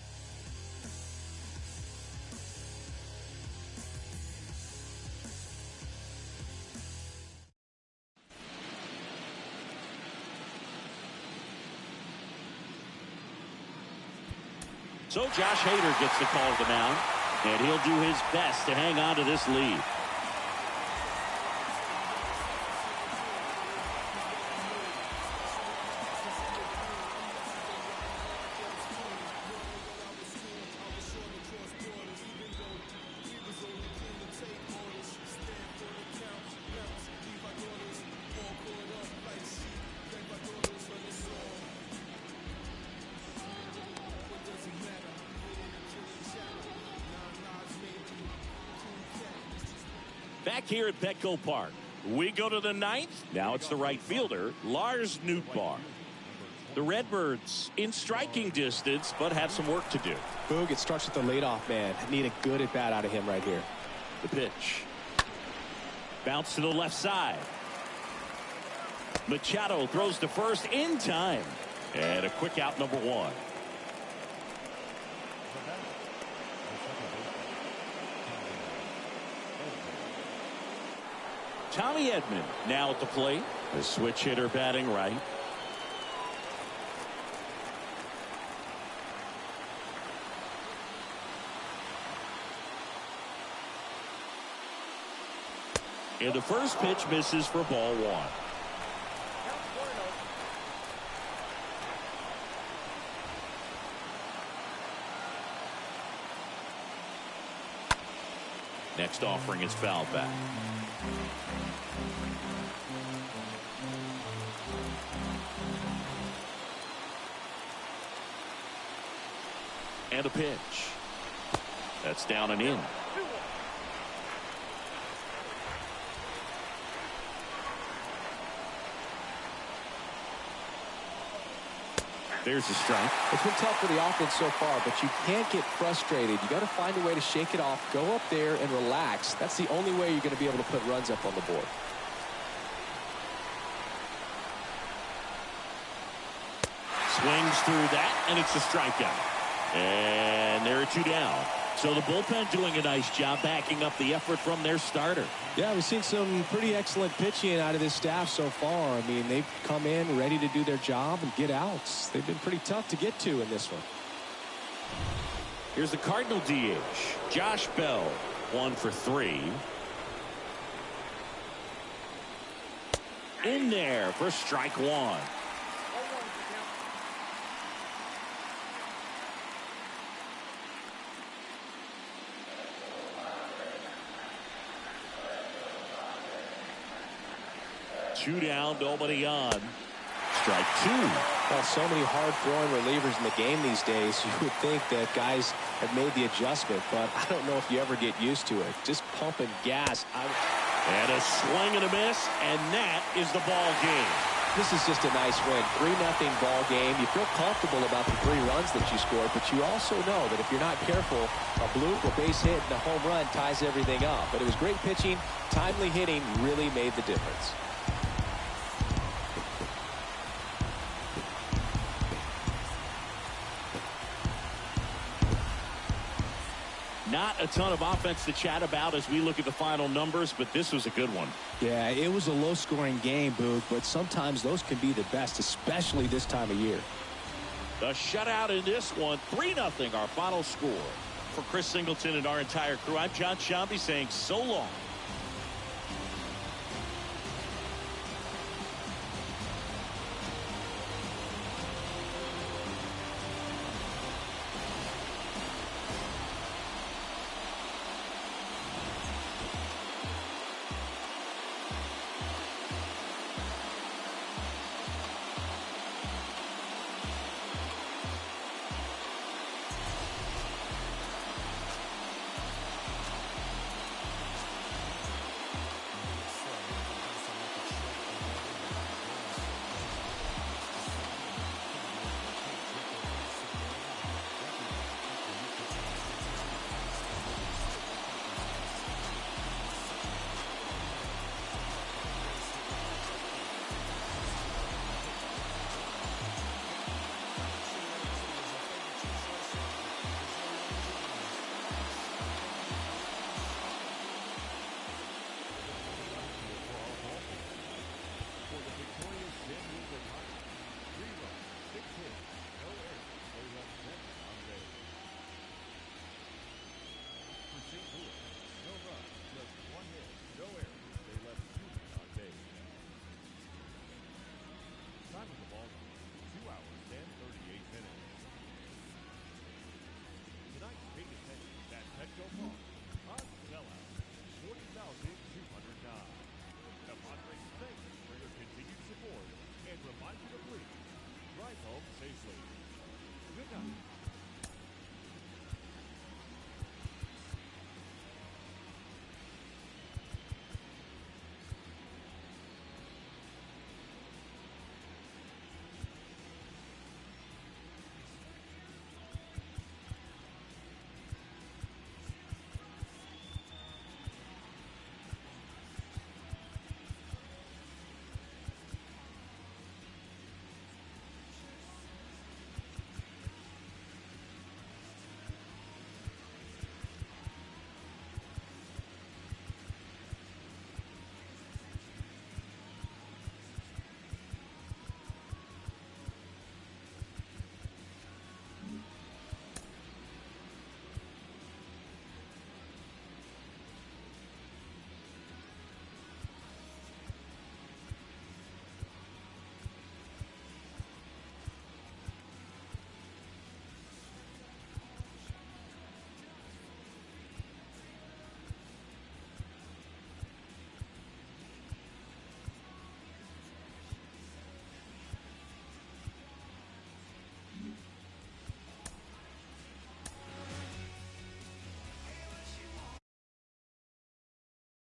So Josh Hader gets the call to the mound. And he'll do his best to hang on to this lead. Back here at Petco Park, we go to the ninth. Now it's the right fielder, Lars Nootbaar. The Redbirds in striking distance, but have some work to do. Boog, it starts with the leadoff man. Need a good at bat out of him right here. The pitch. Bounce to the left side. Machado throws to first in time. And a quick out, number one. Tommy Edman now at the plate. The switch hitter batting right. And the first pitch misses for ball one. Next offering is foul back. And a pitch. That's down and in. There's a strike. It's been tough for the offense so far, but you can't get frustrated. You got to find a way to shake it off, go up there and relax. That's the only way you're going to be able to put runs up on the board. Swings through that, and it's a strikeout. And there are two down. So the bullpen doing a nice job backing up the effort from their starter. Yeah, we've seen some pretty excellent pitching out of this staff so far. I mean, they've come in ready to do their job and get outs. They've been pretty tough to get to in this one. Here's the Cardinal DH, Josh Bell, 1 for 3. In there for strike one. Two down, nobody on. Strike two. Well, so many hard-throwing relievers in the game these days. You would think that guys have made the adjustment, but I don't know if you ever get used to it. Just pumping gas. And a swing and a miss, and that is the ball game. This is just a nice win. 3-0 ball game. You feel comfortable about the 3 runs that you scored, but you also know that if you're not careful, a bloop, a base hit, and a home run ties everything up. But it was great pitching. Timely hitting really made the difference. Not a ton of offense to chat about as we look at the final numbers, but this was a good one. Yeah, it was a low-scoring game, Boog, but sometimes those can be the best, especially this time of year. The shutout in this one, 3-0 our final score. For Chris Singleton and our entire crew, I'm John Shambi saying so long.